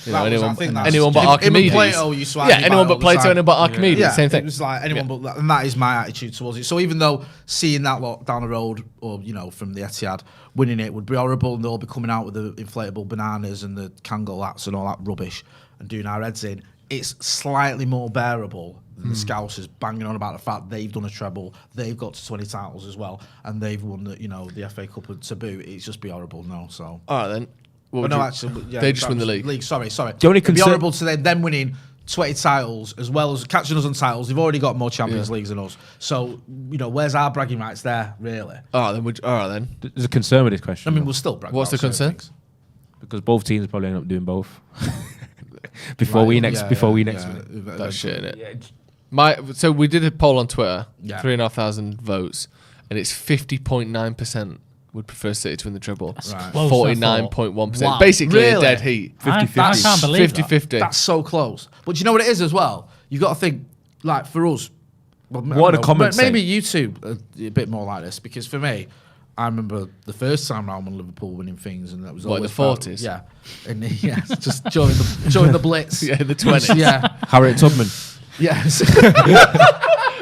You know, That was- I think that's- anyone but Him and Archimedes. Plato used to Yeah, argue anyone about it but all the Plato, time. anyone but Archimedes. Yeah, Same thing. It was like anyone but, and that is my attitude towards it. So even though seeing that lot down the road, or from the Etihad, winning it would be horrible, and they'll be coming out with the inflatable bananas and the Kangol hats and all that rubbish, and doing our heads in, it's slightly more bearable than the Scousers banging on about the fact they've done a treble, they've got to 20 titles as well, and they've won the FA Cup to boot. It's just be horrible. No, so. All right then. What But would no, you- actually, yeah, they just that win the was league. Sorry. The only It'd be concern- horrible to them winning 20 titles as well as catching us on titles. They've already got more Champions Leagues than us. So, where's our bragging rights there, really? All right, then. There's a concern with this question. I mean, we'll still brag. What's the concern? Because both teams probably end up doing both. before we next. That's shit, innit? So we did a poll on Twitter, 3,500 votes, and it's 50.9% would prefer City to win the treble. Right. 49.1%. Wow. Basically Really? a dead heat. 50-50. I can't believe 50-50. That's so close. But do you know what it is as well? You've got to think, like, for us, well, What are the comments maybe say? you two are a bit more like this, because for me, I remember the first time round when Liverpool winning things, and that was What, always the 40s? Yeah, and just during the Blitz. Yeah, in the 20s. Yeah, Harriet Tubman. yes.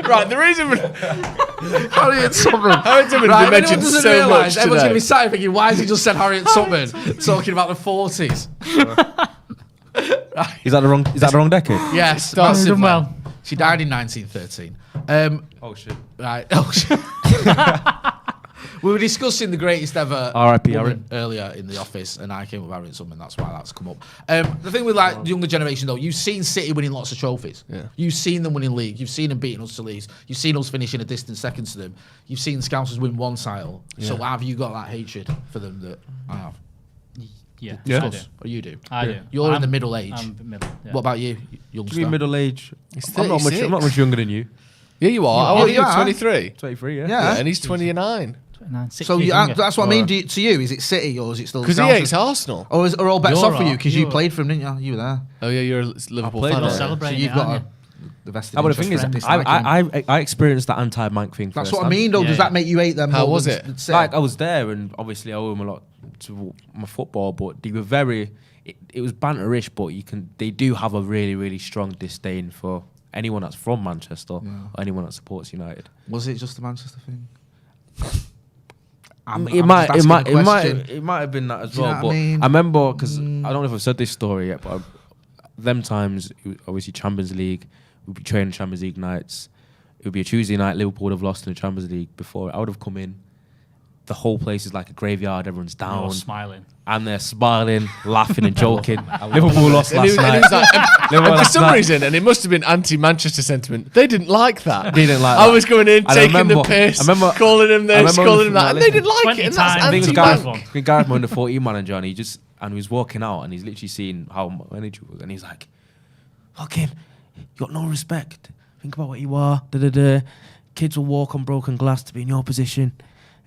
Right, the reason... Harriet Tubman. Harriet Tubman Right, has been mentioned doesn't so realise, much everyone's today. going to be sat here thinking, why has he just said Harriet Tubman talking about the 40s? Is that the wrong decade? Yes, Done massively. well. She died in 1913. Oh shit. Right. Oh, shit. We were discussing the greatest ever R.I.P. woman earlier in the office, and I came up with Harriet Tubman. That's why that's come up. The thing with like the younger generation, though, you've seen City winning lots of trophies. Yeah. You've seen them winning league. You've seen them beating us to leagues. You've seen us finishing a distant second to them. You've seen Scousers win one title. So have you got that hatred for them that I have? Yeah, Yeah. I do. Or you do? I do. You're in the middle age. I'm middle. Yeah. What about you, youngster? Middle age. He's I'm not 36. much younger than you. Yeah, you are. How Yeah, old are you you? are. 23. 23. Yeah. Yeah. And he's 29. 29, 6 So years you, younger. that's what I mean. To you, is it City or is it still? Because he Scousers? hates Arsenal. Or are all bets You're off for you right. because you You're- played for him, didn't you? You were there. Oh, yeah, you're a Liverpool played fan. for Not them. aren't you? So celebrating you've it, got aren't the vested But the interest thing is, in disliking him. I experienced that anti-Mank thing. That's first what I mean, though. Yeah, Does yeah. that make you hate them? How more was than it? City? Like I was there, and obviously I owe him a lot to my football, but they were very. It was banterish, but they do have a really, really strong disdain for anyone that's from Manchester or anyone that supports United. Was it just the Manchester thing? It might have been that as Do you know well. what I But mean? I remember because I don't know if I've said this story yet, but them times, it was obviously Champions League, we'd be training Champions League nights. It would be a Tuesday night. Liverpool would have lost in the Champions League before. I would have come in. The whole place is like a graveyard. Everyone's You're down, smiling. and they're smiling, laughing, and joking. Liverpool lost And he last was night. like, and for some reason, and it must have been anti-Manchester sentiment, they didn't like that. They didn't like I that. was going in, And I taking the remember- piss, I remember- calling him this, remember calling him when- that, and they didn't like 20 it, and that's times. I think it was anti-Mank. Gareth. I think Gareth won the 14 manager, and he was walking out, and he's literally seeing how my energy was, and he's like, "Fucking, you got no respect. Think about what you are. Kids will walk on broken glass to be in your position.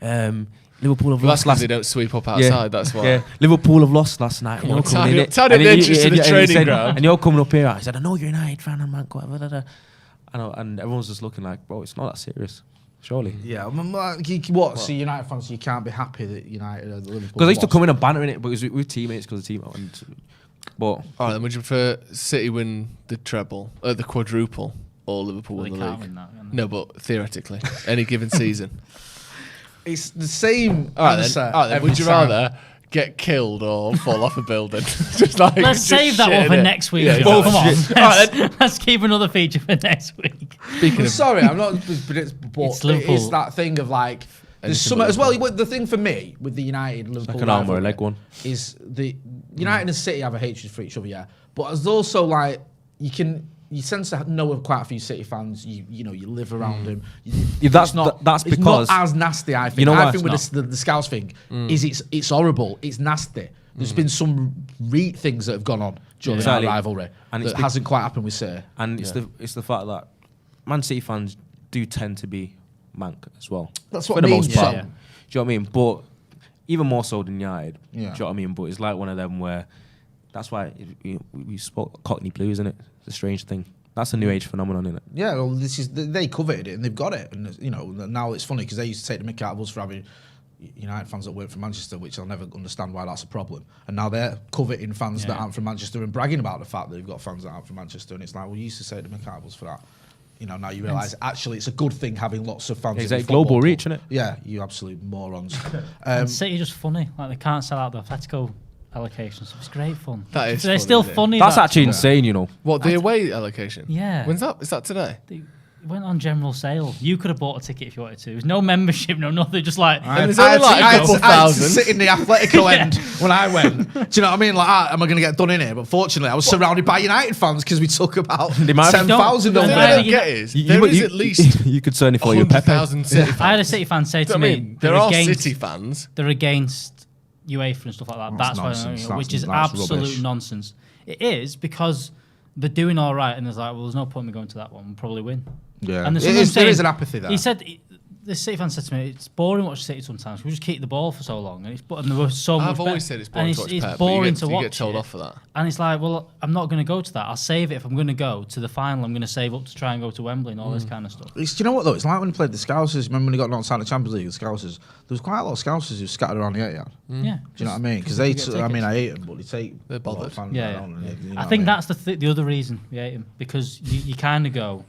Liverpool have Well, that's lost because last. they don't sweep up outside, that's why. Yeah, Liverpool have lost last night. Come on, You're coming in tidy up the entrance to the training ground. and you're coming up here. I said, I know you're a United fan, and man, whatever. And everyone's just looking like, bro, it's not that serious, surely. Yeah. What? So United fans, you can't be happy that United are the Liverpool. Because I used to lost. come in and banter in it, but it was with teammates because the team. But All right, then would you prefer City win the treble, the quadruple, or Liverpool Well, win they the can't league? win that, can they? No, but theoretically, any given season. It's the same All right, answer. then. All right, then. every Would you time. rather get killed or fall off a building? Just like Let's just save that shit one in for it. next week. Yeah, Joe. Come on. exactly. All right, then. Let's keep another feature for next week. Speaking of, Sorry, I'm not. But It's it Liverpool. is that thing of like. There's Anything some but as well. Liverpool. The thing for me with the United Liverpool like an arm or a rivalry leg one. is the United and City have a hatred for each other, yeah. But there's also like you tend to know of quite a few City fans. You know you live around them. Yeah, that's It's because- not as nasty. I think. You know I why think it's with the Scouts thing is it's horrible. It's nasty. There's been some things that have gone on during Exactly. our rivalry And that it's hasn't quite happened with City. And it's the fact that Man City fans do tend to be Mank as well. That's what for I the mean, most part. yeah. Do you know what I mean? But even more so than United. Yeah. Do you know what I mean? But it's like one of them where that's why we spoke Cockney Blues, isn't it? It's a strange thing. That's a new age phenomenon, isn't it? Yeah, well, they coveted it and they've got it, and now it's funny because they used to take the mick out of us for having United fans that weren't from Manchester, which I'll never understand why that's a problem. And now they're coveting fans that aren't from Manchester and bragging about the fact that they've got fans that aren't from Manchester, and it's like, well, you used to say the mick out of us for that. Now you realise actually it's a good thing having lots of fans. It's in like the football global club. reach, isn't it? Yeah, you absolute morons. And City are just funny. Like they can't sell out the Atletico allocations. It's great fun. That is They're funny, still isn't it? funny. That's that- actually insane, you know. what, the away allocation? Yeah. When's that? Is that today? went on general sale. You could have bought a ticket if you wanted to. There's no membership, no nothing. Just like And there's only like a couple I had to thousand. sit in the Atletico end when I went. Do you know what I mean? Like, am I going to get done in here? But fortunately, I was surrounded by United fans because we took about They might have- 10,000 Don't- over The thing Why I there. don't you- get is there is at least you could certainly for your Pepe. 100,000 City fans. I had a City fan say to I me, mean, there are City fans. they're against UEFA and stuff like that. That's That's nonsense. why, which is That's absolute rubbish. nonsense. It is because they're doing all right, and there's like, well, there's no point in me going to that one. We'll probably win. Yeah, And there's It someone is- there saying- is an apathy there. He said, the City fan said to me, it's boring watching City sometimes. We just keep the ball for so long, and there was so much. I've always better. said it's And boring to watch it's Pep, but boring to you watch get told it. off for that. And it's like, well, I'm not going to go to that. I'll save it if I'm going to go to the final. I'm going to save up to try and go to Wembley and all this kind of stuff. Do you know what though? It's like when he played the Scousers. Remember when he got knocked out of the Champions League? The Scousers. There was quite a lot of Scousers who scattered around the 8-yard. Yeah. Do you know what I mean? Because you get tickets. I hate them, but they take. They're a lot of bothered. fans Yeah, around yeah. and you know I what think mean? that's the other reason we hate him, because you kind of go,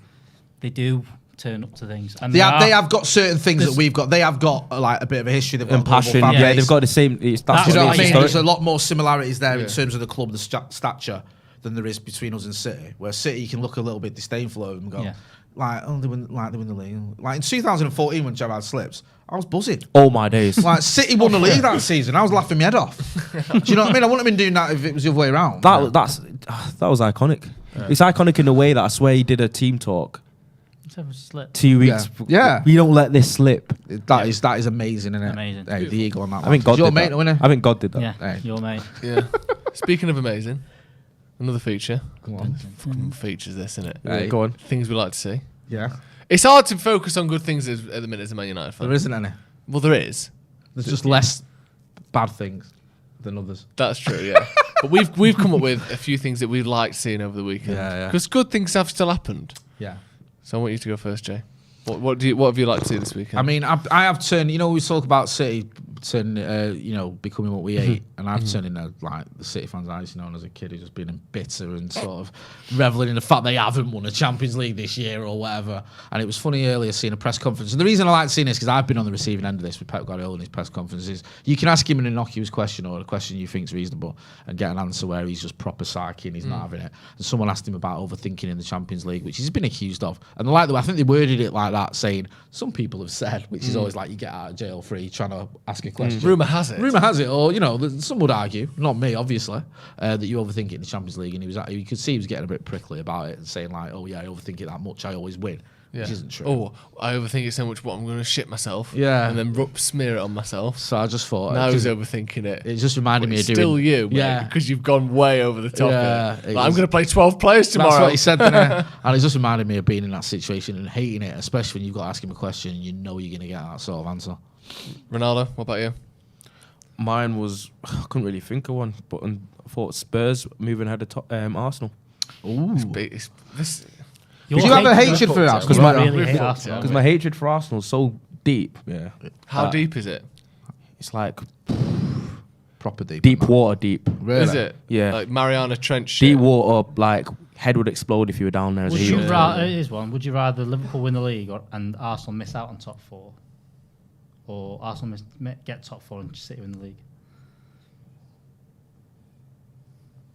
they do turn up to things. And They have got certain things that we've got. They have got like a bit of a history. They've got And a global passion. fan Yeah, base. they've got the same. That's That's Do you know what I Yeah, mean? yeah. There's a lot more similarities there Yeah. in terms of the club, the stature, than there is between us and City. Where City, you can look a little bit disdainful of them and go, Yeah. they win the league. Like in 2014 when Gerrard slips, I was buzzing. all my days. Like City won the league that season. I was laughing my head off. Do you know what I mean? I wouldn't have been doing that if it was the other way around. That was iconic. It's iconic in a way that I swear he did a team talk So it's slip. 2 weeks. Yeah. We don't let this slip. That is amazing, isn't it? Amazing. Hey, the ego on that. I think God your did mate, that. wasn't it? I think God did that. Yeah, Hey. your mate. Yeah. Speaking of amazing, another feature. Go on. Fucking features this, isn't it? Hey. Go on. Things we like to see. Yeah. It's hard to focus on good things at the minute as a Man United fan. There isn't any. Well, there is. There's just less bad things than others. That's true, yeah. But we've come up with a few things that we liked seeing over the weekend. Yeah, yeah. Because good things have still happened. Yeah. So I want you to go first, Jay. What have you liked to see this weekend? I mean, I have turned. You know, we talk about City becoming what we hate, and I've turned into like the City fans I used to know as a kid, who's just being bitter and sort of reveling in the fact they haven't won a Champions League this year or whatever. And it was funny earlier seeing a press conference. And the reason I like seeing this because I've been on the receiving end of this with Pep Guardiola in his press conferences. You can ask him an innocuous question or a question you think's reasonable and get an answer where he's just proper psyche and he's not having it. And someone asked him about overthinking in the Champions League, which he's been accused of. And I think they worded it like that, saying some people have said, which is always like you get out of jail free trying to ask a question. Rumour has it. Rumour has it, or some would argue, not me, obviously, that you overthink it in the Champions League, and you could see he was getting a bit prickly about it and saying like, "Oh yeah, I overthink it that much, I always win," which isn't true. Oh, I overthink it so much, what I'm going to shit myself. Yeah. And then smear it on myself. So I just thought Now he's overthinking it. it just reminded me It's of doing. still you, mate, Yeah. because you've gone way over the top. Yeah, Of it. it Like, I'm was- going to play 12 players tomorrow. That's what he said, didn't it? And it just reminded me of being in that situation and hating it, especially when you've got to ask him a question and you know you're going to get that sort of answer. Ronaldo, what about you? Mine was I couldn't really think of one, but I thought Spurs moving ahead of Arsenal. Ooh. This, Did you have a hatred for Arsenal? Because You my really hate fucked Arsenal. it. because my hatred for Arsenal is so deep. Yeah, how deep is it? it's like Proper deep. deep water deep. Really? Is it? Yeah. Like Mariana Trench shit? Deep water, like head would explode if you were down there as a Would you human. rather? Here's one. Would you rather Liverpool win the league and Arsenal miss out on top four, or Arsenal get top four and City win the league?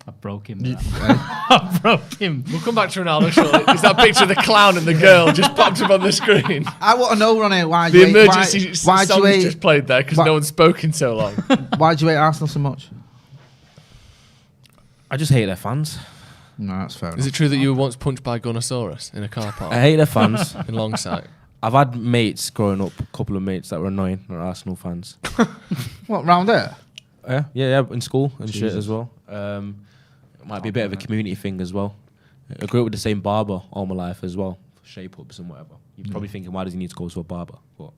I broke him. with that. I broke him. We'll come back to Ronaldo shortly. It's that picture of the clown and the girl just popped up on the screen. I want to know, Ronnie, why The you hate- emergency why song do you just hate, played there because why- no one's spoken so long. why do you hate Arsenal so much? I just hate their fans. No, that's fair enough. Is it true that you were once punched by a Gunnosaurus in a car park I hate their fans. in Longsight? I've had mates growing up, a couple of mates that were annoying, that are Arsenal fans. What, round there? Yeah, in school and shit Jesus. as well. It might be a bit of a community thing as well. I grew up with the same barber all my life as well, for shape-ups and whatever. You're probably thinking, why does he need to go to a barber? But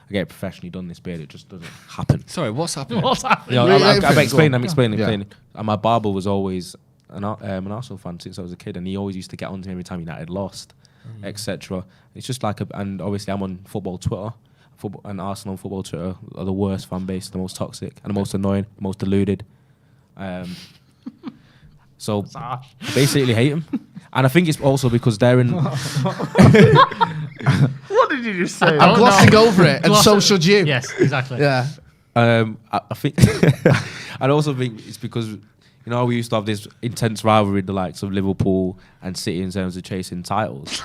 I get it professionally done this beard, it just doesn't happen. Sorry, what's happening? What's happening? Yeah, Really? I'm explaining. Yeah. And my barber was always an Arsenal fan since I was a kid, and he always used to get on to me every time United lost, etc. It's just like and obviously I'm on football Twitter. And Arsenal on football Twitter are the worst fan base, the most toxic, and the most annoying, the most deluded. So I basically hate them. And I think it's also because they're in... What did you just say? I'm glossing over it, and so should you. Yes, exactly. Yeah. I think... I also think it's because... You know, we used to have this intense rivalry with the likes of Liverpool and City in terms of chasing titles.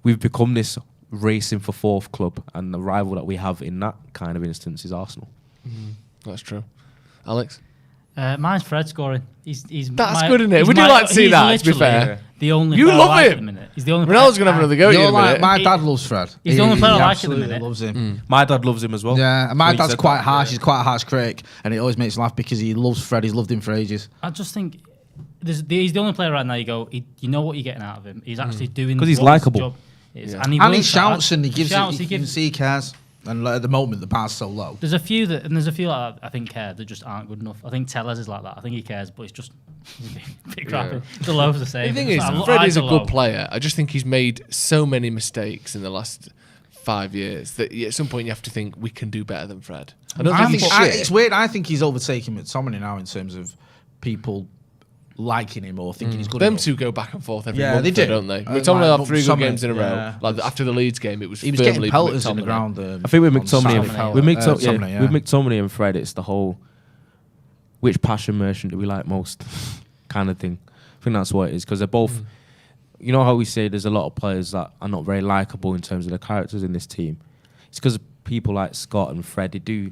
we've become this racing for fourth club, and the rival that we have in that kind of instance is Arsenal. That's true. Alex? Mine's Fred scoring. He's That's good, isn't it? We do like to see that, to be fair. The only You player love I like him. at the minute. He's the only Ronaldo's going to have another go at you in a minute. My dad loves Fred. He's the only player I like at the absolutely minute. loves him. My dad loves him as well. Yeah, and my When he dad's said quite that, harsh. yeah. He's quite a harsh critic, and it always makes me laugh because he loves Fred. He's loved him for ages. I just think he's the only player right now. You know what you're getting out of him. He's actually doing 'Cause he's what his likeable. job is. Yeah. And he And he works shouts hard. and he gives shouts, it. You can see he cares. And at the moment, the bar's so low. There's a few like that I think care that just aren't good enough. I think Tellers is like that. I think he cares, but he's just he's a bit crappy. The low's the same. The thing is, Fred is a good player. I just think he's made so many mistakes in the last 5 years that at some point you have to think we can do better than Fred. I don't think he's shit. It's weird. I think he's overtaken McTominay now in terms of people liking him or thinking he's good Them enough. two go back and forth every Yeah, month, they do. don't they? Like, McTominay had 3 good McTominay, games in a row. yeah. Like after the Leeds game, it was He was firmly getting pelters in the McTominay. ground. I think with on McTominay, Saturday. with Saturday, McTominay and Fred, it's the whole which passion merchant do we like most kind of thing. I think that's what it is because they're both. You know how we say there's a lot of players that are not very likable in terms of the characters in this team. It's because people like Scott and Fred, they do.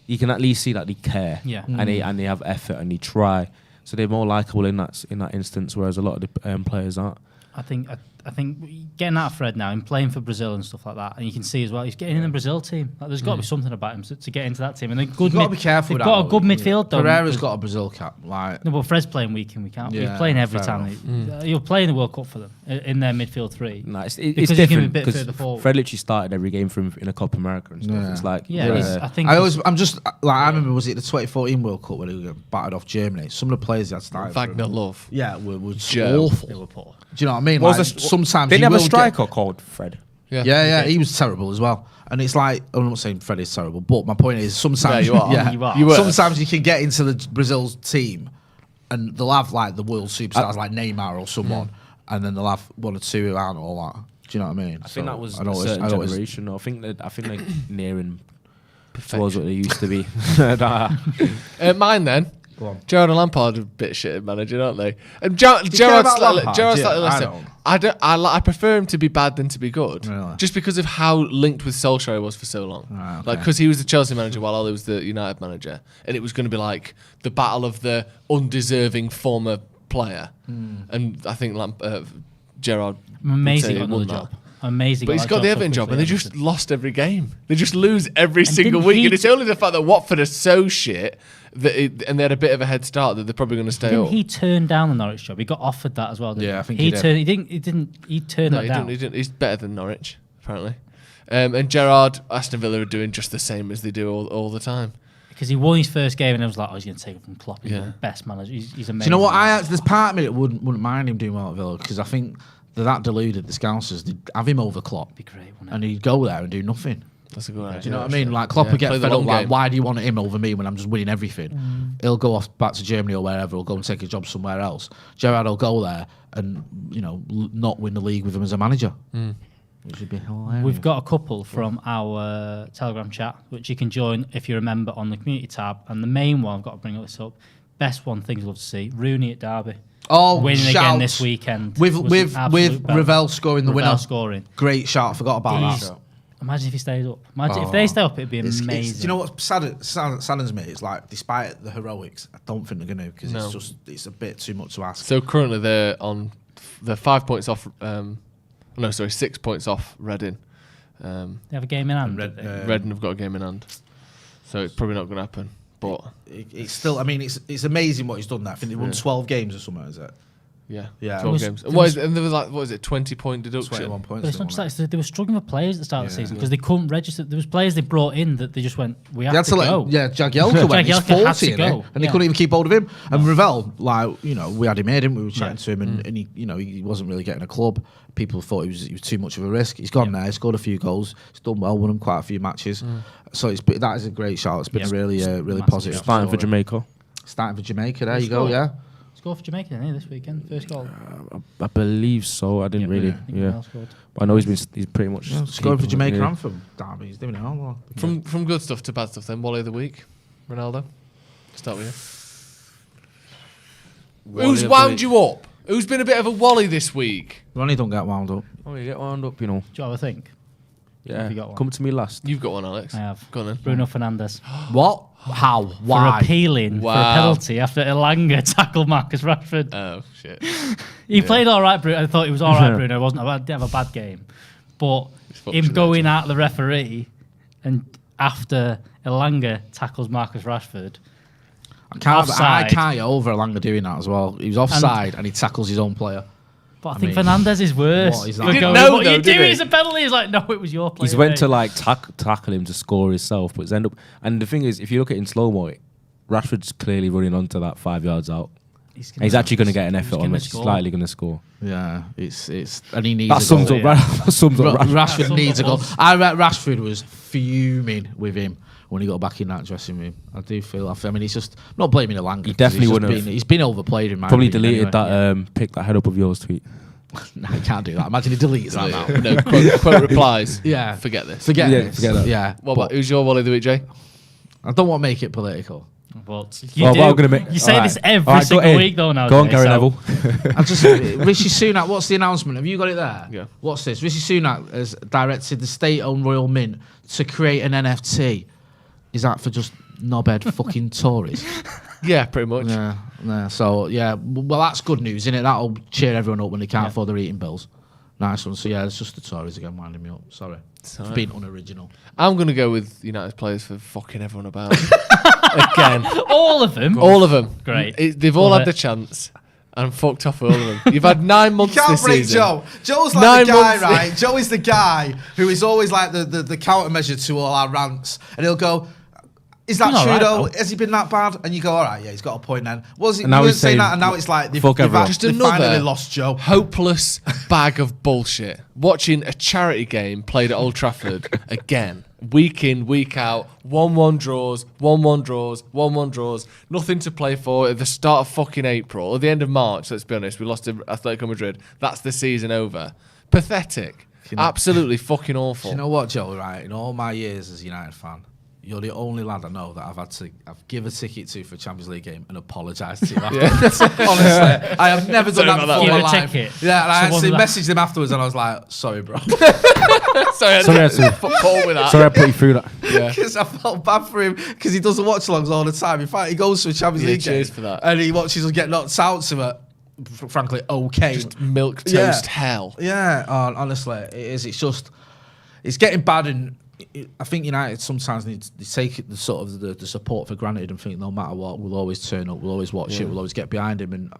You can at least see that they care, Yeah. and they have effort and they try. So they're more likable in that instance, whereas a lot of the players aren't. I think getting out of Fred now and playing for Brazil and stuff like that, and you can see as well he's getting in the Brazil team. Like, there's got to be something about him to get into that team. And they're good. You've got to be careful. They've got a good midfield though. Pereira's got a Brazil cap. Like No, but Fred's playing week in, week out. He's Yeah, playing every fair time. You're playing the World Cup for them in their midfield three. No, it's Because he can be a different bit because further forward. Fred literally started every game from in a Copa America and stuff. Yeah. It's like I think I remember, was it the 2014 World Cup when he got battered off Germany? Some of the players that started. Wagner Love. Yeah, were Joe. awful. they were poor. Do you know what I mean? Was Like, there- sometimes Didn't you have a will striker called Fred. Yeah, he was terrible as well. And it's like, I'm not saying Fred is terrible, but my point is sometimes Yeah, you are. You are. You were. sometimes you can get into the Brazil's team and they'll have like the world superstars like Neymar or someone, and then they'll have one or two who aren't all that. Do you know what I mean? I think that was a certain generation. I think they're nearing towards what they used to be. Mine then. Go on. Gerrard and Lampard are a bit shit at managing, aren't they? And care Gerrard's about Lampard? slightly Yeah, listen. I I prefer him to be bad than to be good, Really? just because of how linked with Solskjaer he was for so long. Right, okay. Like because he was the Chelsea manager while Ollie was the United manager, and it was going to be like the battle of the undeserving former player. And I think Gerrard Amazing would got say he another won job. that. Amazing. But he's got the Everton job, and they just lost every game. They just lose every single didn't week, he- and it's only the fact that Watford are so shit and they had a bit of a head start that they're probably going to stay Didn't up. he turn down the Norwich job? He got offered that as well. Didn't Yeah, he? I think he he did. turned. He didn't. He turned No, that he down. didn't. He's better than Norwich, apparently. And Gerrard, Aston Villa are doing just the same as they do all the time. Because he won his first game and I was like, oh, he's going to take it from Klopp. He's Yeah. the best manager. He's amazing. Do you know what? There's part of me that wouldn't mind him doing well at Villa because I think they're that deluded, the Scousers. They'd have him over Klopp Be great, wouldn't it? and he'd go there and do nothing. That's a good idea. Do you know what I mean? Like Klopp would play get the fed up. long Like, game. why do you want him over me when I'm just winning everything? He'll go off back to Germany or wherever. He'll go and take a job somewhere else. Gerrard will go there and not win the league with him as a manager, which would be hilarious. We've got a couple from our Telegram chat, which you can join if you're a member on the community tab. And the main one, I've got to bring this up. Best one, things love to see. Rooney at Derby. winning again shouts. this weekend with was with an absolute with belt. Ravel scoring the Ravel winner. scoring. Great shot. I forgot about He's- that. Imagine if he stays up. Imagine if they stay up, it'd be It's- amazing. do you know what saddens me? It's like, despite the heroics, I don't think they're going to because No. it's a bit too much to ask. So currently they're 5 points off. 6 points off Reading. They have a game in hand. Reading have got a game in hand, so it's probably not going to happen. But It's still, I mean, it's amazing what he's done. That I think they won 12 games or something. Is it? yeah, Yeah. 12 Was- games. there And there was like, what is it, 20-point deduction? 21 points. But it's not they just won, that, they were struggling for players at the start of the Yeah. season because they couldn't register. There was players they brought in that they just went, we have They had to to go. Jagielka went. He's Jagielka had 40 to in go, it, and they yeah. couldn't even keep hold of him. And Ravel, we had him here, didn't we? We were chatting to him, and he wasn't really getting a club. People thought he was too much of a risk. He's gone there, scored a few goals, he's done well, won him quite a few matches. So that is a great shout. It's been Yeah, really massive positive. shout. Starting for story. Jamaica. Starting for Jamaica. There He you go. scored. Yeah. Score for Jamaica didn't he, this weekend? First goal. I believe so. I didn't really. I think Yeah. Gaal scored. But I know he's pretty much Scoring for keeping it, Jamaica yeah. and from Derby. He's doing it all. Well. From good stuff to bad stuff, then Wally of the week, Ronaldo. Start with you. Wally Who's of the wound week. you up? Who's been a bit of a Wally this week? Ronnie don't get wound up. Oh, you get wound up, you know. Do you have a think? Yeah, you got one? come to me last. You've got one, Alex. I have. Go on then. Bruno Fernandes. What? How? Why? For appealing for a Wow. penalty after Elanga tackled Marcus Rashford. Oh, shit. He played all right, Bruno. I thought he was all right, Bruno. Didn't have a bad game. But him going at the referee and after Elanga tackles Marcus Rashford, I can't offside. get over Elanga doing that as well. He was offside and he tackles his own player. But I I think mean, Fernandes is worse. what is that? We're He didn't going, know what though, you did doing? he? It's a penalty. He's like, no, it was your player. He's went to mate. like tackle him to score himself, but it's end up. And the thing is, if you look at it in slow mo, Rashford's clearly running onto that 5 yards out. He's And he's actually going to get an he's effort on gonna which he's score. likely going to score. Yeah, it's and he needs That a sums goal. up. That sums up. Rashford. Rashford That's needs a all. goal. I bet Rashford was fuming with him when he got back in that dressing room. I do feel. I mean, he's just I'm not blaming Elanga. He definitely wouldn't have. He's been overplayed in my Probably opinion deleted anyway. that pick that head up of yours tweet. No, he can't do that. Imagine he deletes that now. No, quote replies. Yeah. Forget this. Forget Yeah, that. Yeah. What about, who's your Wally of the week, Jay? I don't want to make it political. But Well, do. what I'm gonna make- You say alright. this every Alright, single hey, week, though, now. Go on, Gary Neville. I just Rishi Sunak. What's the announcement? Have you got it there? Yeah. What's this? Rishi Sunak has directed the state-owned Royal Mint to create an NFT. Is that for just knobhead fucking Tories? Yeah, pretty much. Yeah. So yeah, well that's good news, isn't it? That'll cheer everyone up when they can't afford their eating bills. Nice one. So yeah, it's just the Tories again winding me up. Sorry. For being unoriginal. I'm going to go with United players for fucking everyone about. Again. All of them. All of them. Great. They've all Love had it. the chance and fucked off all of them. You've had 9 months Can't this break season. Joe. Joe's 9 like the guy, months- right? Joe is the guy who is always like the countermeasure to all our rants. And he'll go, is that He's true all right, though? though. Has he been that bad? And you go, all right, yeah, he's got a point then. Was it? And now You he's weren't saying saying, that, and now it's like they've fuck everyone. Just finally another lost Joe. hopeless bag of bullshit. Watching a charity game played at Old Trafford again, week in, week out, 1-1 draws, 1-1 draws, 1-1 draws, nothing to play for at the start of fucking April, at the end of March, let's be honest, we lost to Atletico Madrid. That's the season over. Pathetic. Absolutely fucking awful. You know what, Joe? Right, in all my years as a United fan, you're the only lad I know that I've given a ticket to for a Champions League game and apologised to afterwards. Honestly, I have never done that about before in that. my Give a life. ticket. Yeah, and I So actually what was messaged him afterwards, and I was like, "Sorry, bro," Sorry, I Sorry, had to I had to- football with that. Sorry, I put you through that. Yeah. because I felt bad for him because he does the watch-alongs all the time. In fact, he goes to a Champions Yeah, League game cheers for that. and he watches us get knocked out to it. Frankly, okay. Just milk toast Yeah. hell. Yeah, honestly, it is. It's just, it's getting bad, and I think United sometimes need to take the sort of the support for granted and think no matter what, we'll always turn up, we'll always watch it, we'll always get behind him, and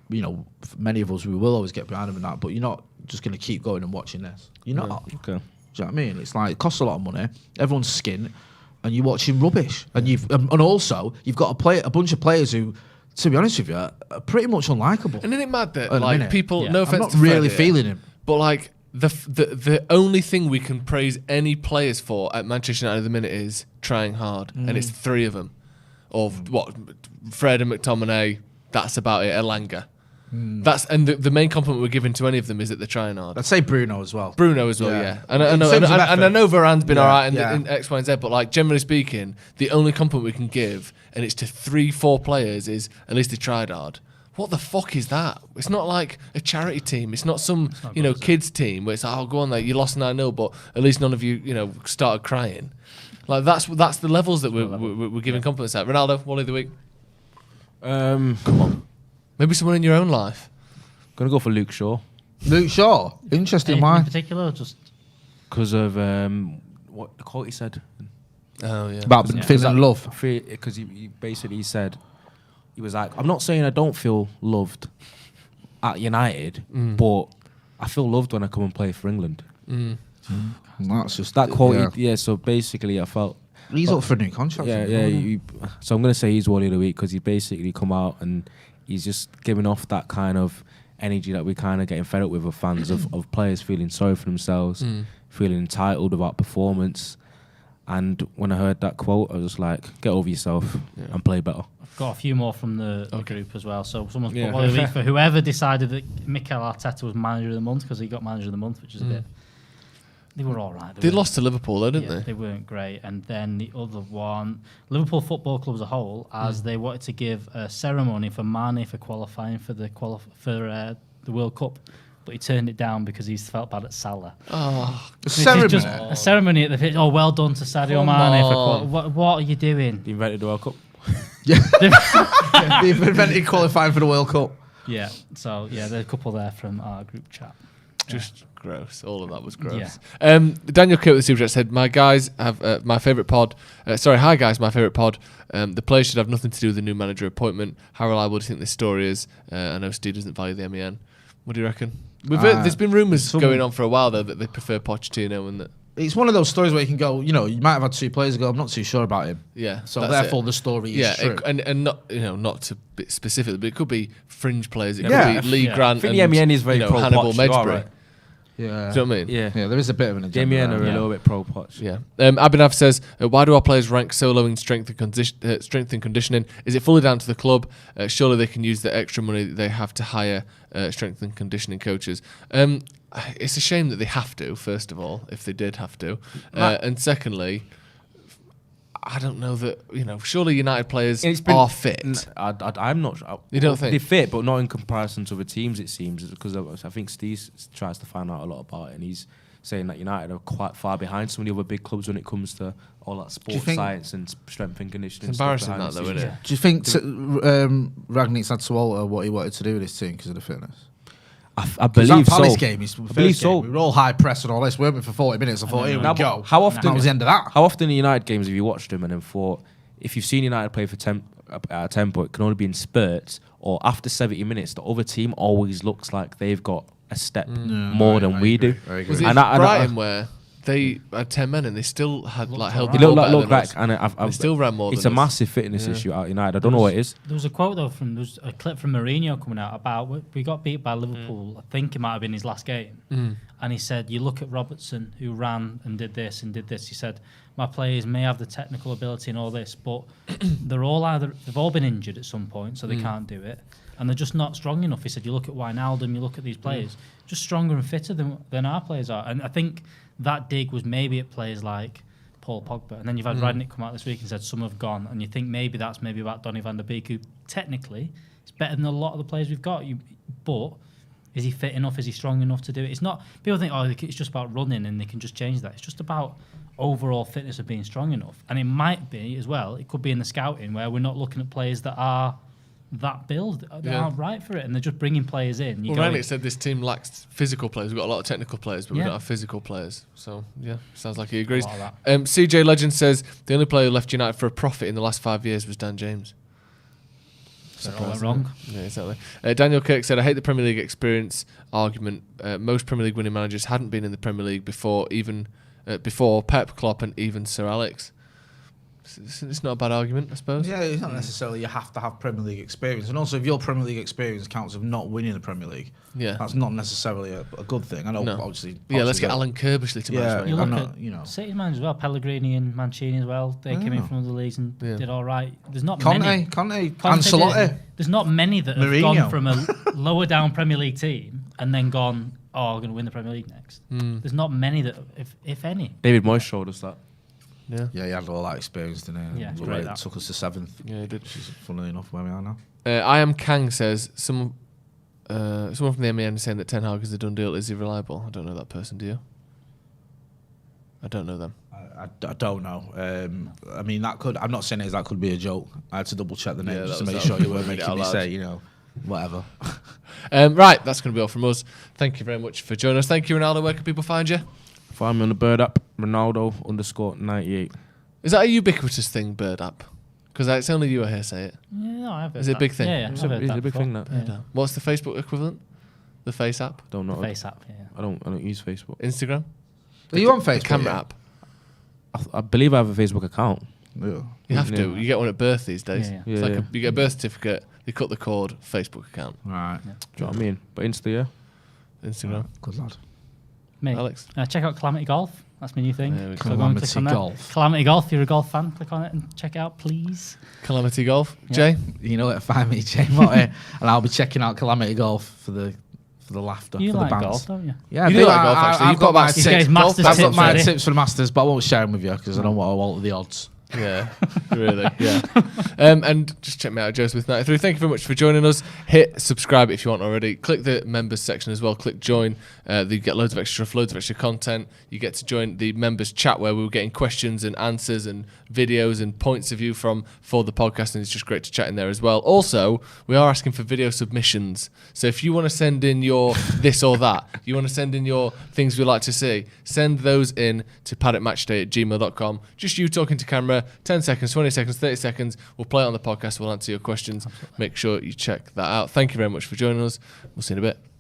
many of us we will always get behind him and that. But you're not just going to keep going and watching this. You're not. Okay. Do you know what I mean? It's like it costs a lot of money. Everyone's skint, and you're watching rubbish, and and also you've got a bunch of players who, to be honest with you, are pretty much unlikable. And isn't it mad that At the like minute. people? Yeah. No I'm offense, not to really Fred here, feeling him. but like the only thing we can praise any players for at Manchester United at the minute is trying hard, and it's 3 of them, or what? Fred and McTominay. That's about it. Elanga. That's and the main compliment we're giving to any of them is that they're trying hard. I'd say Bruno as well. Bruno as well, Yeah. yeah. And I In know, terms of and I effort. know Varane's been Yeah, alright in, yeah. in X, Y, and Z, but like generally speaking, the only compliment we can give, and it's to 3-4 players, is at least they tried hard. What the fuck is that? It's not like a charity team. It's not some kids team where it's like, oh, go on there, you lost 9-0, but at least none of you started crying. Like that's the levels that we're giving compliments at. Ronaldo, Wally of the week. Come on, maybe someone in your own life. Gonna go for Luke Shaw Luke Shaw. Interesting. Anything Why? in particular? Just because of what the quote he said. Oh yeah. About feeling love. Because he basically said, he was like, I'm not saying I don't feel loved at United, but I feel loved when I come and play for England. That's just That quote, yeah. So basically, I felt He's up for a new contract. yeah. So I'm gonna say he's Wally of the week because he basically come out and he's just giving off that kind of energy that we're kind of getting fed up with fans of players feeling sorry for themselves, feeling entitled about performance. And when I heard that quote, I was just like, get over yourself and play better. I've got a few more from the group as well. So someone's Yeah. put Wally of the week for whoever decided that Mikel Arteta was manager of the month because he got manager of the month, which is a bit. They were all right. They lost to Liverpool though, didn't Yeah, they? they weren't great. And then the other one, Liverpool Football Club as a whole, as they wanted to give a ceremony for Mane for qualifying for the World Cup but he turned it down because he's felt bad at Salah. A It's ceremony. just a ceremony at the pitch. Oh, well done to Sadio Mane. What are you doing? He invented the World Cup. They've invented qualifying for the World Cup. Yeah. So yeah, there's a couple there from our group chat. Just gross. All of that was gross. Yeah. Daniel Kirk with the Super Chat said, "My guys have my favourite pod. Hi guys, my favourite pod. The players should have nothing to do with the new manager appointment. How reliable do you think this story is? I know Steve doesn't value the MEN. What do you reckon? There's been rumours going on for a while though that they prefer Pochettino and that. It's one of those stories where you can go, you might have had 2 players ago. I'm not too sure about him. Yeah. So therefore, the story is true. And not not to be specific, but it could be fringe players. It Yeah. could be Lee Grant. I think the MEN is very pro Hannibal Poch, you are Medbury. right. Yeah. Do you know what I mean? Yeah. Yeah, there is a bit of an agenda. MEN are there. a little bit pro Poch. Yeah. Abhinav says, why do our players rank so low in strength and conditioning? Is it fully down to the club? Surely they can use the extra money that they have to hire strength and conditioning coaches. It's a shame that they have to, first of all, if they did have to. And secondly, I don't know that, surely United players are fit. I'm not sure. You don't think? They're fit, but not in comparison to other teams, it seems. Because I think Steve tries to find out a lot about it, and he's saying that United are quite far behind some of the other big clubs when it comes to all that sports science and strength and conditioning. It's embarrassing that, though, isn't it? Do you think Ragnick's had to alter what he wanted to do with his team because of the fitness? I believe that Palace so. game, his I first believe game, so. we were all high press and all this, weren't we, for 40 minutes? I thought, here we go. How often? That was the end of that. How often in United games have you watched them and then thought, if you've seen United play for at a tempo, it can only be in spurts, or after 70 minutes, the other team always looks like they've got a step more than we do. Was it Brighton where they had 10 men and they still had held the They ball look better like, than us? and They still ran more it's than a us. massive fitness issue out United. I don't know what it is. There was a quote though there was a clip from Mourinho coming out about we got beat by Liverpool. I think it might have been his last game, and he said, "You look at Robertson who ran and did this and did this." He said, "My players may have the technical ability and all this, but they've all been injured at some point, so they can't do it, and they're just not strong enough." He said, "You look at Wijnaldum, you look at these players, just stronger and fitter than our players are." And I think that dig was maybe at players like Paul Pogba, and then you've had Ragnick come out this week and said some have gone, and you think maybe that's about Donny van der Beek, who technically is better than a lot of the players we've got. But is he fit enough? Is he strong enough to do it? It's not. People think, it's just about running and they can just change that. It's just about overall fitness of being strong enough, and it might be as well. It could be in the scouting where we're not looking at players that are that build, they aren't right for it, and they're just bringing players in. Ragnick said this team lacks physical players. We've got a lot of technical players, but we don't have physical players. So, sounds like he agrees. CJ Legend says the only player who left United for a profit in the last 5 years was Dan James. So all went wrong. Yeah, exactly. Daniel Kirk said, I hate the Premier League experience argument. Most Premier League winning managers hadn't been in the Premier League before Pep, Klopp, and even Sir Alex. It's not a bad argument, I suppose. Yeah, it's not necessarily you have to have Premier League experience. And also, if your Premier League experience counts of not winning the Premier League, that's not necessarily a good thing. I know, obviously. Yeah, let's get Alan Kirbishley to manage. You look at City's managers as well, Pellegrini and Mancini as well. They came in from other leagues and did all right. There's not many. Conte, Ancelotti. There's not many that have gone from a lower down Premier League team and then gone, I'm going to win the Premier League next. There's not many that, if any. David Moyes showed us that. Yeah, he had all that experience, didn't he? Yeah, it took us to 7th. Yeah, he did. Which is, funnily enough, where we are now. I am Kang says, someone from the MEN is saying that Ten Hag is a done deal. Is he reliable? I don't know that person, do you? I don't know them. I don't know. I mean, that could. I'm not saying that could be a joke. I had to double check the name just to make sure you weren't making me say, whatever. Right, that's going to be all from us. Thank you very much for joining us. Thank you, Ronaldo. Where can people find you? Find me on the Bird app, Ronaldo_98. Is that a ubiquitous thing, Bird app? Because it's only you I hear say it. Yeah, no, I've heard Is it a big thing? Yeah, It's a big thing, that. Yeah. What's the Facebook equivalent? The Face app? Don't know. The Face app, yeah. I don't use Facebook. Instagram? Are you on Facebook? The camera app? I believe I have a Facebook account. Yeah. You have to. You get one at birth these days. Yeah. It's like you get a birth certificate, you cut the cord, Facebook account. Right. Yeah. Do you know what I mean? But Insta, yeah. Instagram. Good lad. Me. Alex? Check out Calamity Golf. That's my new thing. There we go. So go and click on that. Golf. Calamity Golf. If you're a golf fan, click on it and check it out, please. Calamity Golf. Yeah. Jay? You know where to find me, Jay Motty, and I'll be checking out Calamity Golf for the laughter, You for like the bands. golf, don't you? Yeah, You do like golf, actually. I've You've got got my about He's got his tips. Masters I've got tips my ready. tips for the Masters, but I won't share them with you because I don't want to alter the odds. Yeah, really, yeah. And just check me out, Joe Smith 93. Thank you very much for joining us. Hit subscribe if you want already. Click the members section as well. Click join. You get loads of extra stuff, loads of extra content. You get to join the members chat where we were getting questions and answers and videos and points of view for the podcast, and it's just great to chat in there as well. Also, we are asking for video submissions. So if you want to send in your this or that, you want to send in your things we'd like to see, send those in to paddockmatchday@gmail.com. Just you talking to camera, 10 seconds, 20 seconds, 30 seconds. We'll play it on the podcast. We'll answer your questions. Make sure you check that out. Thank you very much for joining us. We'll see you in a bit.